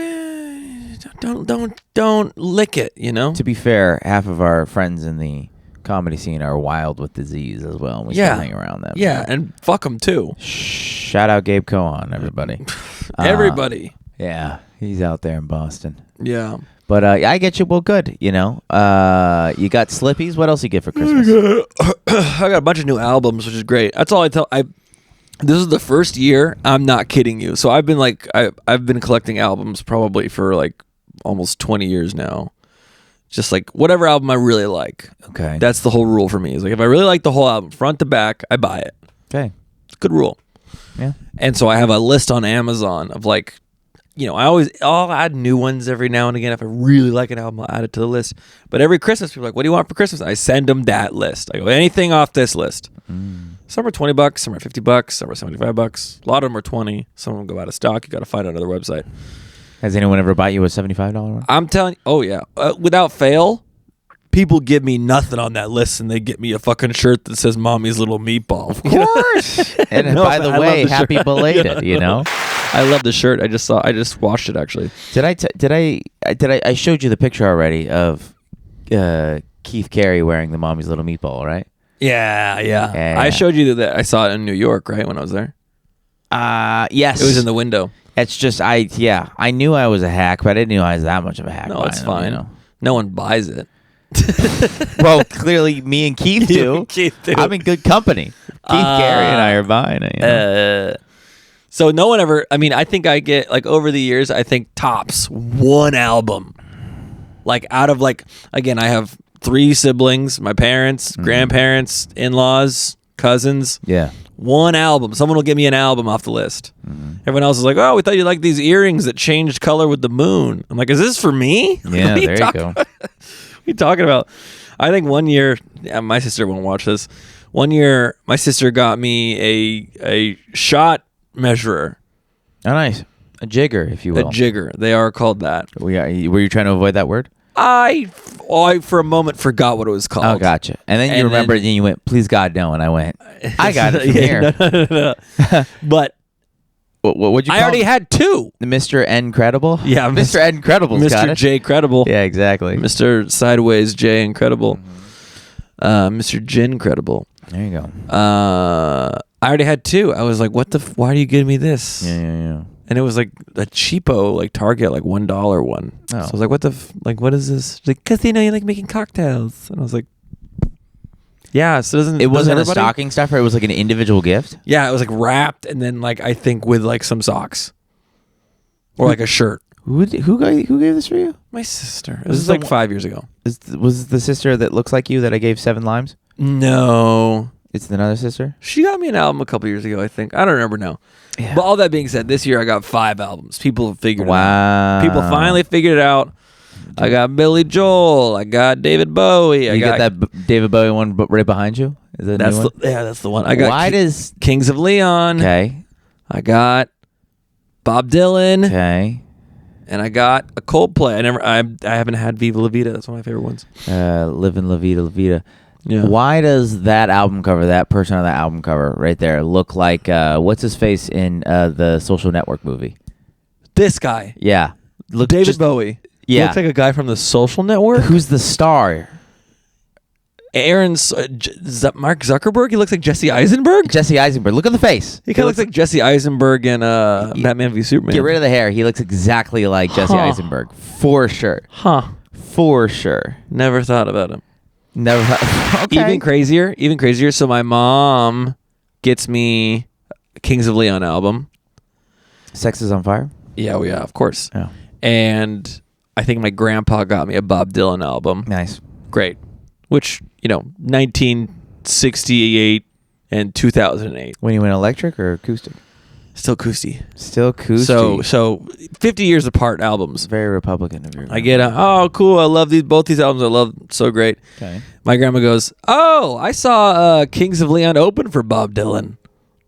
don't lick it, you know? To be fair, half of our friends in the comedy scene are wild with disease as well. And we still hang around them. Yeah, and fuck them too. Shout out Gabe Cohen, everybody. Everybody. Yeah, he's out there in Boston. Yeah. But I get you. Well, good. You know, you got Slippies. What else you get for Christmas? I got a bunch of new albums, which is great. That's all I tell. This is the first year. I'm not kidding you. So I've been like, I've been collecting albums probably for like almost 20 years now. Just like whatever album I really like. Okay. That's the whole rule for me. Is like if I really like the whole album, front to back, I buy it. Okay. It's a good rule. Yeah. And so I have a list on Amazon of like, you know, I'll add new ones every now and again. If I really like an album, I'll add it to the list. But every Christmas, people are like, what do you want for Christmas? I send them that list. I go, anything off this list. Some are $20, some are $50, some are $75. A lot of them are 20. Some of them go out of stock. You got to find another website. Has anyone ever bought you a $75 one? I'm telling you, oh yeah. Without fail, people give me nothing on that list and they get me a fucking shirt that says Mommy's Little Meatball. Of course. And No, by the way, happy shirt. belated, you know? I love the shirt. I just washed it actually. I showed you the picture already of Keith Carey wearing the Mommy's Little Meatball, right? Yeah. I showed you that I saw it in New York, right, when I was there? Yes. It was in the window. It's just I knew I was a hack, but I didn't know I was that much of a hack. No, it's fine. You know? No one buys it. Well, clearly me and Keith do. Keith do. I'm in good company. Keith Carey and I are buying it. You know? So no one ever, I mean, I think I get, like, over the years, I think tops one album. Like, out of, like, again, I have 3 siblings, my parents, grandparents, in-laws, cousins. Yeah. One album. Someone will give me an album off the list. Everyone else is like, oh, we thought you liked these earrings that changed color with the moon. I'm like, is this for me? Yeah, there you go. What are you talking about? I think one year, my sister won't watch this. One year, my sister got me a shot measurer. Oh, nice. A jigger, if you will. A jigger. They are called that. Were you trying to avoid that word? I for a moment forgot what it was called. Oh, gotcha. And then you remembered and you went, please God, no. And I went, I got it from here. No. But what'd you call I already had 2. The Mr. Incredible? Yeah. Mr. Incredible. Mr. J Credible. Yeah, exactly. Mr. Sideways J Incredible. Mr. Jin Credible. There you go. I already had 2. I was like, why are you giving me this? Yeah. And it was like a cheapo, like Target, like $1 one. Oh. So I was like, what is this? She's like, because you like making cocktails. And I was like, yeah. So it wasn't a stocking stuffer. It was like an individual gift. Yeah, it was like wrapped, and then like I think with like some socks or like a shirt. Who gave this for you? My sister. It was like 5 years ago. Was the sister that looks like you that I gave 7 limes? No. It's another sister? She got me an album a couple years ago, I think. I don't remember now. Yeah. But all that being said, this year I got 5 albums. People have figured it out. Wow. People finally figured it out. I got Billy Joel. I got David Bowie. You got that David Bowie one right behind you? Is that That's new one? that's the one. I got Why does Kings of Leon. Okay. I got Bob Dylan. Okay. And I got a Coldplay. I haven't had Viva La Vida. That's one of my favorite ones. Livin' La Vida La Vida. Yeah. Why does that album cover, that person on that album cover right there, look like what's his face in the Social Network movie? This guy. Yeah. David Bowie. Yeah. He looks like a guy from the Social Network. Who's the star? Mark Zuckerberg. He looks like Jesse Eisenberg. Jesse Eisenberg. Look at the face. He kind of looks like Jesse Eisenberg in Batman v Superman. Get rid of the hair. He looks exactly like Jesse Eisenberg. For sure. Huh. For sure. Never thought about him. Never thought. Okay. Even crazier. So my mom gets me a Kings of Leon album. Sex is on Fire? Yeah, of course. Yeah. And I think my grandpa got me a Bob Dylan album. Nice. Great. Which, 1968 and 2008. When you went electric or acoustic? Still acoustic. Still acoustic. So 50 years apart albums. Very Republican of your I get cool. I love both these albums. I love so great. Okay. My grandma goes, I saw Kings of Leon open for Bob Dylan.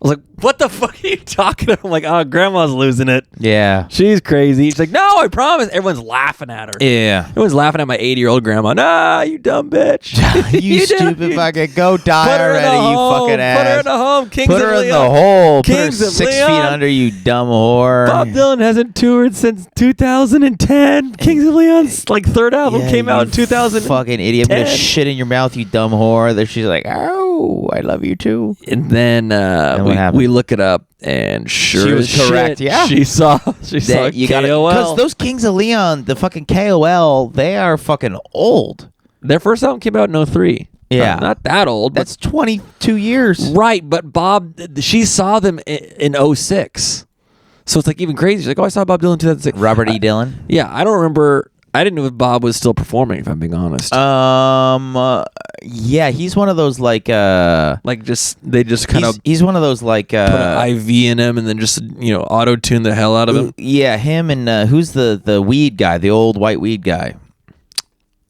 I was like, what the fuck are you talking about? I'm like, grandma's losing it. Yeah. She's crazy. She's like, no, I promise. Everyone's laughing at her. Yeah. Everyone's laughing at my 80-year-old grandma. Nah, you dumb bitch. you stupid fucking go die already, you fucking ass. Put her in a home. Kings Put of her Leon. in the hole. Kings Put her of 6 Leon. feet under, you dumb whore. Bob Dylan hasn't toured since 2010. Kings of Leon's third album came out in 2000. Fucking idiot. Put a shit in your mouth, you dumb whore. There she's like, oh, I love you too. And then we look it up, and sure she was as correct. shit, Yeah, she saw KOL. Because those Kings of Leon, the fucking KOL, they are fucking old. Their first album came out in 2003. Yeah, not that old. That's 22 years. Right, but she saw them in 2006. So it's even crazy. She's like, I saw Bob Dylan in 2006. Robert E. Dylan? Yeah, I don't remember. I didn't know if Bob was still performing, if I'm being honest. Yeah, he's one of those they just kind of. He's one of those put an IV in him and then just auto tune the hell out of him. Yeah, him and who's the weed guy, the old white weed guy.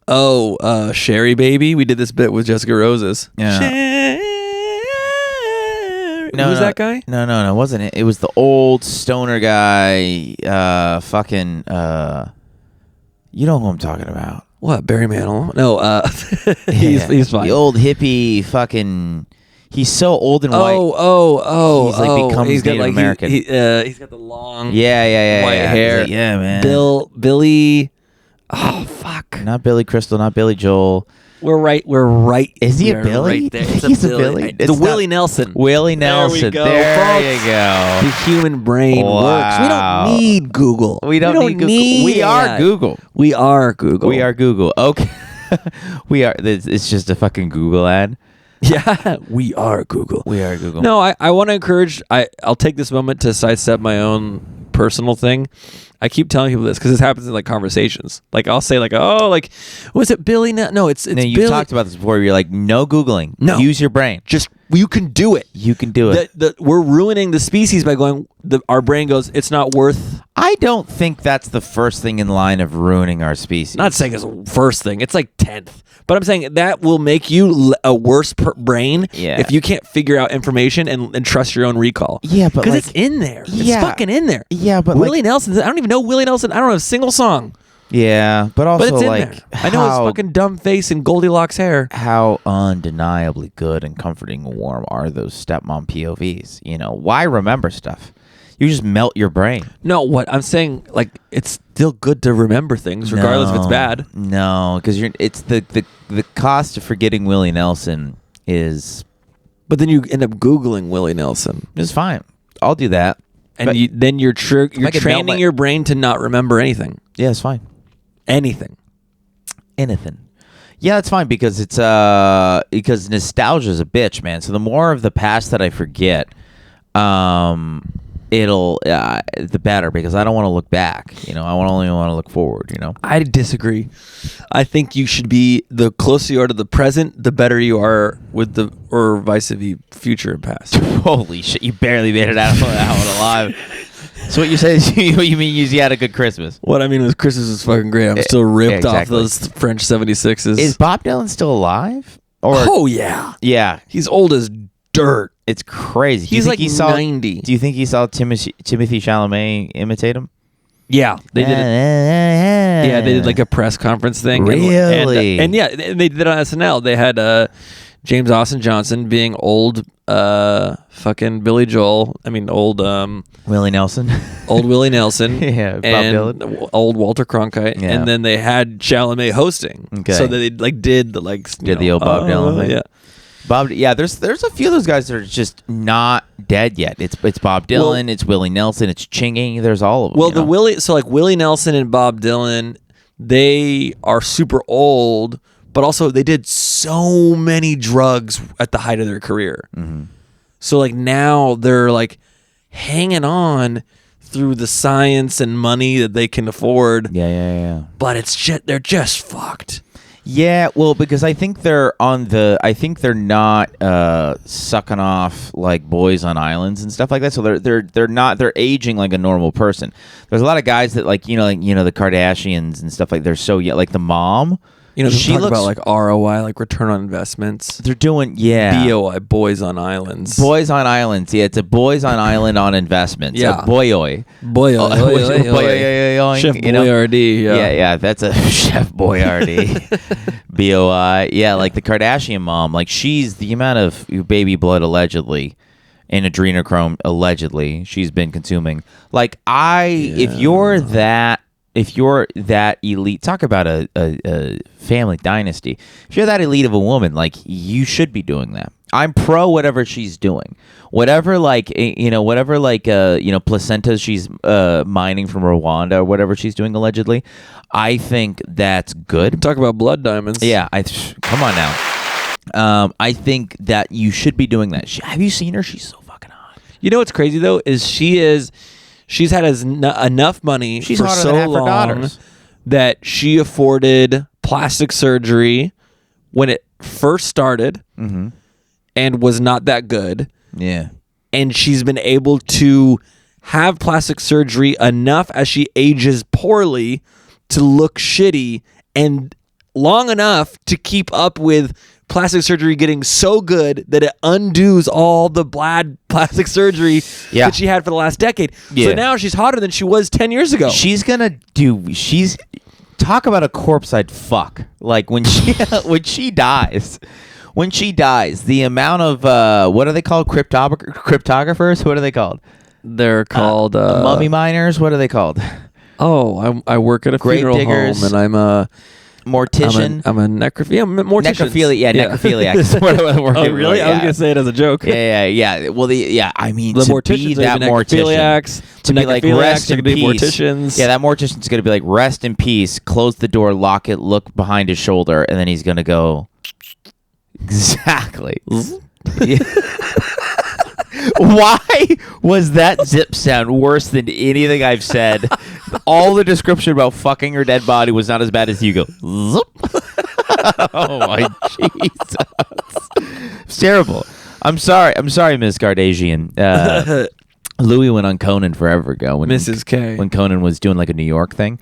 Oh, Sherry Baby. We did this bit with Jessica Roses. Yeah. Who's that guy? No, it wasn't it. It was the old stoner guy. You know who I'm talking about. What, Barry Manilow? No, he's fine. The old hippie fucking. He's so old and white. He's becomes Native American. He's got the long white hair. Like, yeah, man. Billy. Oh fuck. Not Billy Crystal. Not Billy Joel. We're right. Is he a Billy? Right there. He's a Billy. The Willie Nelson. Willie Nelson. There we go. There you go. The human brain works. We don't need Google. We don't need Google. We are Google. We are Google. We are Google. Okay. We are. It's just a fucking Google ad. Yeah, we are Google. We are Google. No, I want to encourage. I'll take this moment to sidestep my own personal thing. I keep telling people this because this happens in conversations. I'll say was it Billy? No, it's you Billy. talked about this before. You're like, no Googling. No, use your brain. Just you can do it. You can do it. We're ruining the species by going. Our brain goes. It's not worth. I don't think that's the first thing in line of ruining our species. Not saying it's the first thing. It's 10th. But I'm saying that will make you a worse brain if you can't figure out information and trust your own recall. Yeah, but because it's in there. It's fucking in there. Yeah, but Willie Nelson. I don't even know Willie Nelson. I don't know a single song. Yeah, but also it's in there. I know his fucking dumb face and Goldilocks hair. How undeniably good and comforting and warm are those stepmom POVs? Why remember stuff? You just melt your brain. No, what I'm saying, it's still good to remember things, regardless if it's bad. No, because it's the cost of forgetting Willie Nelson is. But then you end up Googling Willie Nelson. It's fine. I'll do that. And then you're training your brain to not remember anything. Yeah, it's fine. Anything. Yeah, it's fine because it's because nostalgia is a bitch, man. So the more of the past that I forget, it'll the better because I don't want to look back. I only want to look forward. I disagree. I think you should be the closer you are to the present, the better you are with or vice versa, future and past. Holy shit! You barely made it out of that one alive. So what you say is what you mean is you had a good Christmas. What I mean was Christmas was fucking great. I'm still ripped off those French 76s. Is Bob Dylan still alive? Oh yeah, yeah. He's old as dirt. It's crazy. He's like 90. Do you think he saw Timothy Chalamet imitate him? Yeah, they did. Yeah, they did like a press conference thing. Really? And they did it on SNL. They had James Austin Johnson being old, fucking Billy Joel. I mean, old Willie Nelson. Old Willie Nelson. Yeah, Bob and Dylan. Old Walter Cronkite. Yeah. And then they had Chalamet hosting. Okay. So they like did the the old Bob Dylan thing. Yeah. Bob, yeah, there's a few of those guys that are just not dead yet. It's Bob Dylan, it's Willie Nelson, it's Chingy. There's all of them. Well, Willie Nelson and Bob Dylan, they are super old, but also they did so many drugs at the height of their career. Mm-hmm. So like now they're like hanging on through the science and money that they can afford. Yeah. But they're just fucked. Yeah, well, because I think they're not sucking off like boys on islands and stuff like that. So they're aging like a normal person. There's a lot of guys that like the Kardashians and stuff like they're so like the mom. She talk about like ROI, like return on investments. They're doing BOI, boys on islands. Boys on islands. Yeah, it's a boys on island on investments. Yeah, boyoy. Chef BOIardee. Yeah, that's a Chef BOIardee. BOI. Yeah, like the Kardashian mom. Like she's the amount of baby blood allegedly and adrenochrome allegedly she's been consuming. Like if you're that elite, talk about a family dynasty. If you're that elite of a woman, like you should be doing that. I'm pro whatever she's doing, whatever placentas she's mining from Rwanda or whatever she's doing allegedly. I think that's good. Talk about blood diamonds. Yeah, come on now. I think that you should be doing that. Have you seen her? She's so fucking hot. You know what's crazy though is she's had enough money for so long that she afforded plastic surgery when it first started and was not that good. Yeah. And she's been able to have plastic surgery enough as she ages poorly to look shitty and long enough to keep up with plastic surgery getting so good that it undoes all the bad plastic surgery that she had for the last decade. Yeah. So now she's hotter than she was 10 years ago. She's talk about a corpse I'd fuck. Like when she dies, the amount of what are they called? Cryptographers? What are they called? They're called mummy miners. What are they called? Oh, I work at a grave funeral diggers. home, and I'm a mortician. I'm a mortician. Necrophiliac. Is what I'm working Oh, really? for, I was gonna say it as a joke. Yeah. Well, I mean, the to morticians, be that mortician, to be like rest in peace. Morticians. Yeah, that mortician's gonna be like rest in peace. Close the door, lock it, look behind his shoulder, and then he's gonna go. Exactly. Yeah. Why was that zip sound worse than anything I've said? All the description about fucking your dead body was not as bad as you go. Zip. Oh my Jesus! It's terrible. I'm sorry, Miss Kardashian. Louis went on Conan forever ago. When Mrs. K. When Conan was doing like a New York thing,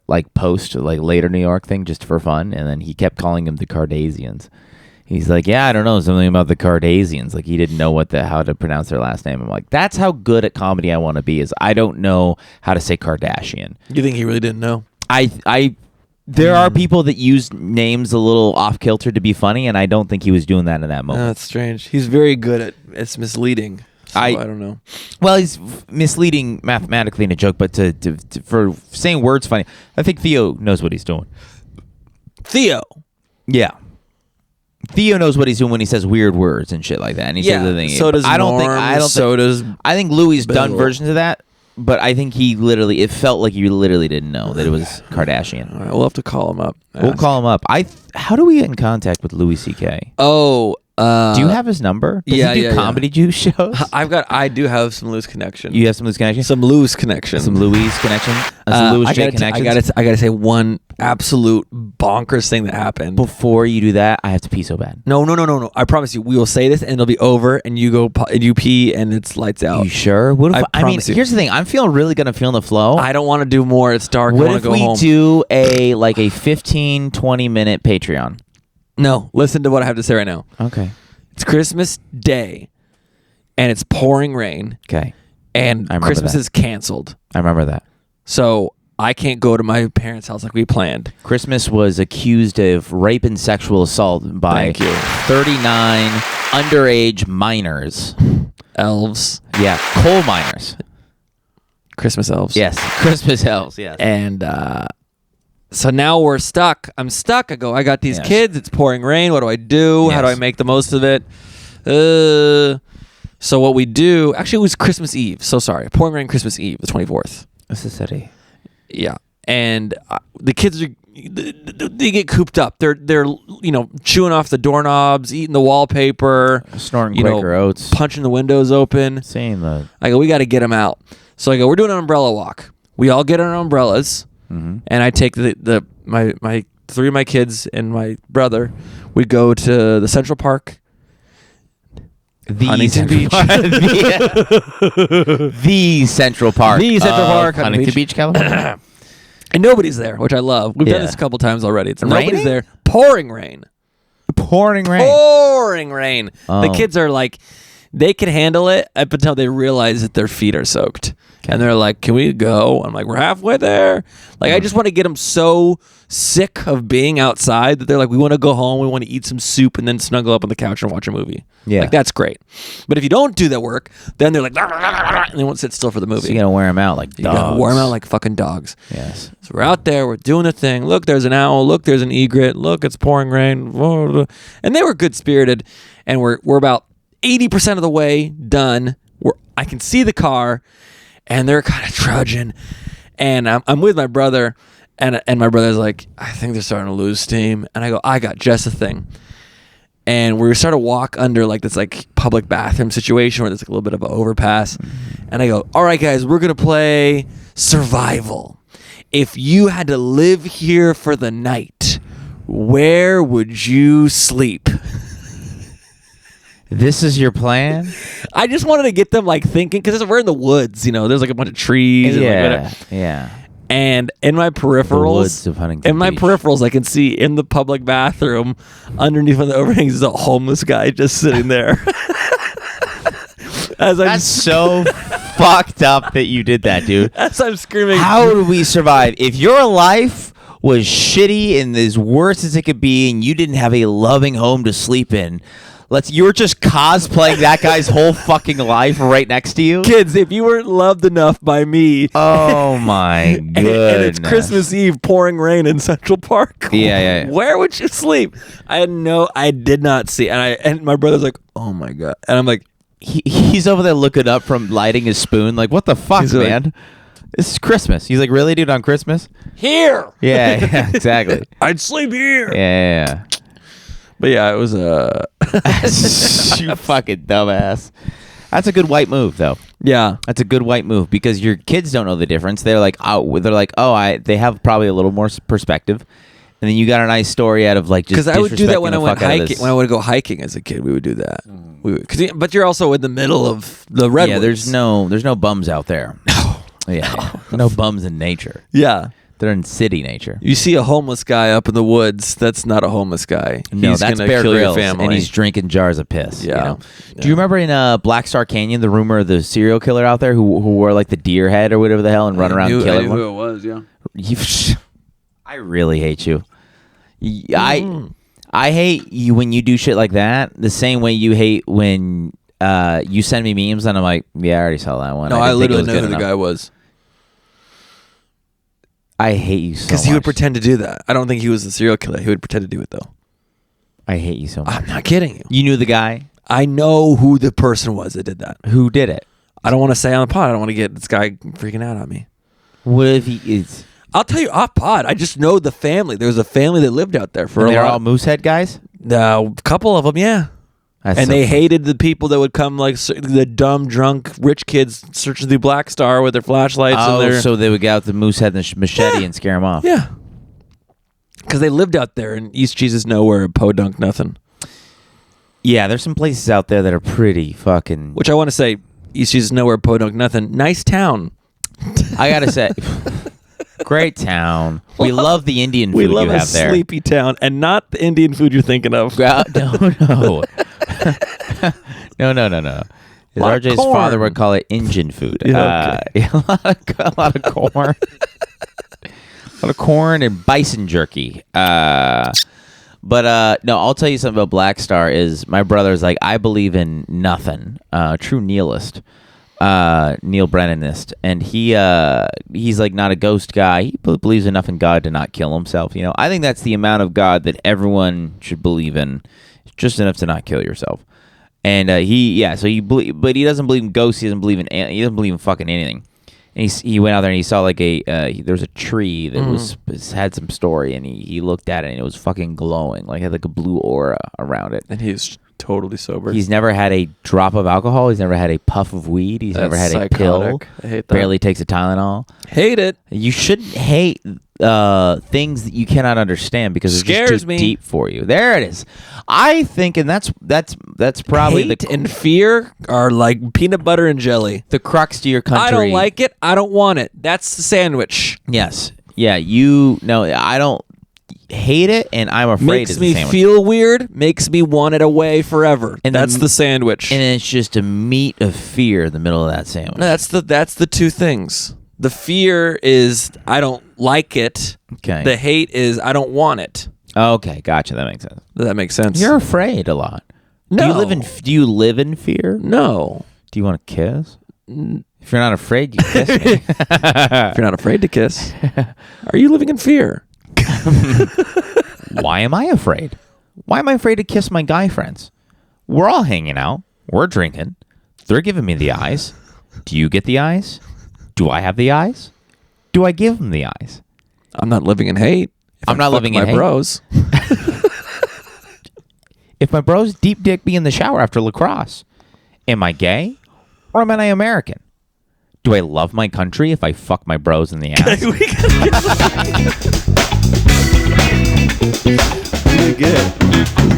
like later New York thing, just for fun, and then he kept calling them the Kardashians. He's like, yeah, I don't know, something about the Kardashians. Like he didn't know how to pronounce their last name. I'm like, that's how good at comedy I want to be. Is I don't know how to say Kardashian. You think he really didn't know? There are people that use names a little off kilter to be funny, and I don't think he was doing that in that moment. That's strange. He's very good at it's misleading. So I don't know. Well, he's misleading mathematically in a joke, but for saying words funny, I think Theo knows what he's doing. Theo. Yeah. Theo knows what he's doing when he says weird words and shit like that. And he says the thing. So does I think Louis done versions of that, but I think it felt like you literally didn't know that it was Kardashian. All right, we'll have to call him up. We'll call him up. How do we get in contact with Louis C.K.? Oh, Do you have his number? Does he do comedy juice shows? I do have some loose connection. You have some loose connection? Some loose connection. Some Louise connection? Some Louis J connections? I gotta say one absolute bonkers thing that happened. Before you do that, I have to pee so bad. No. I promise you, we will say this and it'll be over and you pee and it's lights out. You sure? What if I mean, promise you. here's the thing. I'm really gonna feel in the flow. I don't want to do more. It's dark. What I if go home. we do a 15, 20 minute Patreon? No, listen to what I have to say right now. Okay. It's Christmas Day, and it's pouring rain. Okay. And Christmas is canceled. I remember that. So I can't go to my parents' house like we planned. Christmas was accused of rape and sexual assault by 39 underage minors. Elves. Yeah, coal miners. Christmas elves. Yes, Christmas elves, yes. And so now we're stuck. I'm stuck. I got these kids. It's pouring rain. What do I do? Yes. How do I make the most of it? So what we do, actually it was Christmas Eve. So sorry. Pouring rain Christmas Eve, the 24th. Necessity. Yeah. And the kids they get cooped up. They're chewing off the doorknobs, eating the wallpaper, snorting Quaker Oats, punching the windows open. Saying that. I go, we got to get them out. So I go, we're doing an umbrella walk. We all get our umbrellas. Mm-hmm. And I take my three of my kids and my brother. We go to the Central Park, Huntington Beach, the Central Park, Huntington Beach, California. And nobody's there, which I love. We've done this a couple times already. Nobody's there. Pouring rain. Oh. The kids are like, they can handle it up until they realize that their feet are soaked. Okay. And they're like, can we go? I'm like, we're halfway there. Like, I just want to get them so sick of being outside that they're like, we want to go home. We want to eat some soup and then snuggle up on the couch and watch a movie. Yeah. Like, that's great. But if you don't do that work, then they're like, and they won't sit still for the movie. So you got to wear them out like dogs. You got to wear them out like fucking dogs. Yes. So we're out there. We're doing the thing. Look, there's an owl. Look, there's an egret. Look, it's pouring rain. And they were good-spirited. And we're about 80% of the way done. I can see the car. And they're kind of trudging, and I'm with my brother, and my brother's like, I think they're starting to lose steam, and I go, I got just a thing, and we start to walk under like this like public bathroom situation where there's like a little bit of an overpass, and I go, all right guys, we're gonna play survival. If you had to live here for the night, where would you sleep? This is your plan? I just wanted to get them like thinking, because we're in the woods, there's like a bunch of trees. Yeah. And in my peripherals, the woods of Huntington Beach. I can see in the public bathroom, underneath one of the overhangs, is a homeless guy just sitting there. That's so fucked up that you did that, dude. As I'm screaming, how do we survive? If your life was shitty and as worse as it could be, and you didn't have a loving home to sleep in, you were just cosplaying that guy's whole fucking life right next to you? Kids, if you weren't loved enough by me. Oh my goodness. And it's Christmas Eve, pouring rain in Central Park. Yeah. Where would you sleep? I did not see. And my brother's like, oh my God. And I'm like, he's over there looking up from lighting his spoon. Like, what the fuck, man? Like, this is Christmas. He's like, really, dude, on Christmas? Here. Yeah, exactly. I'd sleep here. Yeah. But yeah, it was you fucking dumbass. That's a good white move, though. Yeah, that's a good white move because your kids don't know the difference. They're like, they have probably a little more perspective, and then you got a nice story out of like just. Because I would do that when I went hiking. When I would go hiking as a kid, we would do that. But you're also in the middle of the redwoods. Yeah, there's no bums out there. Yeah, no bums in nature. Yeah. They're in city nature. You see a homeless guy up in the woods, that's not a homeless guy. No, he's that's gonna Bear kill Grylls, your family. and he's drinking jars of piss. Yeah. Do you remember in Black Star Canyon, the rumor of the serial killer out there who wore like the deer head or whatever the hell and run around killing I knew one? who it was, yeah. I really hate you. I hate you when you do shit like that, the same way you hate when you send me memes and I'm like, yeah, I already saw that one. No, I literally know who the guy was. I hate you so much. Because he would pretend to do that. I don't think he was the serial killer. He would pretend to do it, though. I hate you so much. I'm not kidding you. You knew the guy? I know who the person was that did that. Who did it? I don't want to say on the pod. I don't want to get this guy freaking out on me. What if he is? I'll tell you off pod. I just know the family. There was a family that lived out there for a while. They're all Moosehead guys? No, a couple of them, yeah. That's and so they funny. hated the people that would come, like the dumb, drunk, rich kids searching through Black Star with their flashlights. Oh, and their... so they would get out the moose head and the machete Yeah. and scare him off. Yeah. Because they lived out there in East Jesus Nowhere, Podunk nothing. Yeah, there's some places out there that are pretty fucking... Which I want to say, East Jesus Nowhere, Podunk nothing. Nice town. I gotta say, great town. We love the Indian food We love you a have there. sleepy town, and not the Indian food you're thinking of. No. No. Lot of RJ's corn. father would call it Indian food. Yeah, A lot of corn. A lot of corn and bison jerky. But no, I'll tell you something about Black Star is my brother's like, I believe in nothing. True nihilist. Neil Brennanist. And he's like not a ghost guy. He believes enough in God to not kill himself. You know, I think that's the amount of God that everyone should believe in. Just enough to not kill yourself. And but he doesn't believe in ghosts. He doesn't believe in fucking anything. And he went out there and he saw like there was a tree that had some story, and he looked at it and it was fucking glowing, like it had like a blue aura around it. And he's totally sober. He's never had a drop of alcohol. He's never had a puff of weed. He's never had a pill. psychotic. I hate that. Barely takes a Tylenol. Hate it. You shouldn't hate things that you cannot understand because it's just Scares too me. deep for you. There it is. I think, and that's probably Hate and fear are like peanut butter and jelly. the crux to your country. I don't like it. I don't want it. That's the sandwich. Yes. Yeah. I don't hate it, and I'm afraid Makes it's me the sandwich. feel weird. Makes me want it away forever. And that's the- the sandwich. And it's just a meat of fear in the middle of that sandwich. No, that's the two things. The fear is I don't like it. Okay. The hate is I don't want it. Okay, gotcha. That makes sense. Does that make sense? You're afraid a lot. No. Do you live in fear? No. Do you want to kiss? If you're not afraid, you kiss me. If you're not afraid to kiss, are you living in fear? Why am I afraid? Why am I afraid to kiss my guy friends? We're all hanging out. We're drinking. They're giving me the eyes. Do you get the eyes? Do I have the eyes? Do I give them the eyes? I'm not living in hate. If I'm I not fuck living in my hate. bros. If my bros deep dick me in the shower after lacrosse, am I gay or am I American? Do I love my country if I fuck my bros in the ass?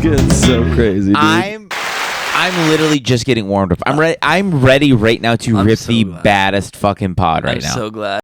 Good. So crazy, dude. I'm literally just getting warmed up. I'm ready right now to rip so the glad. baddest fucking pod right now. so glad.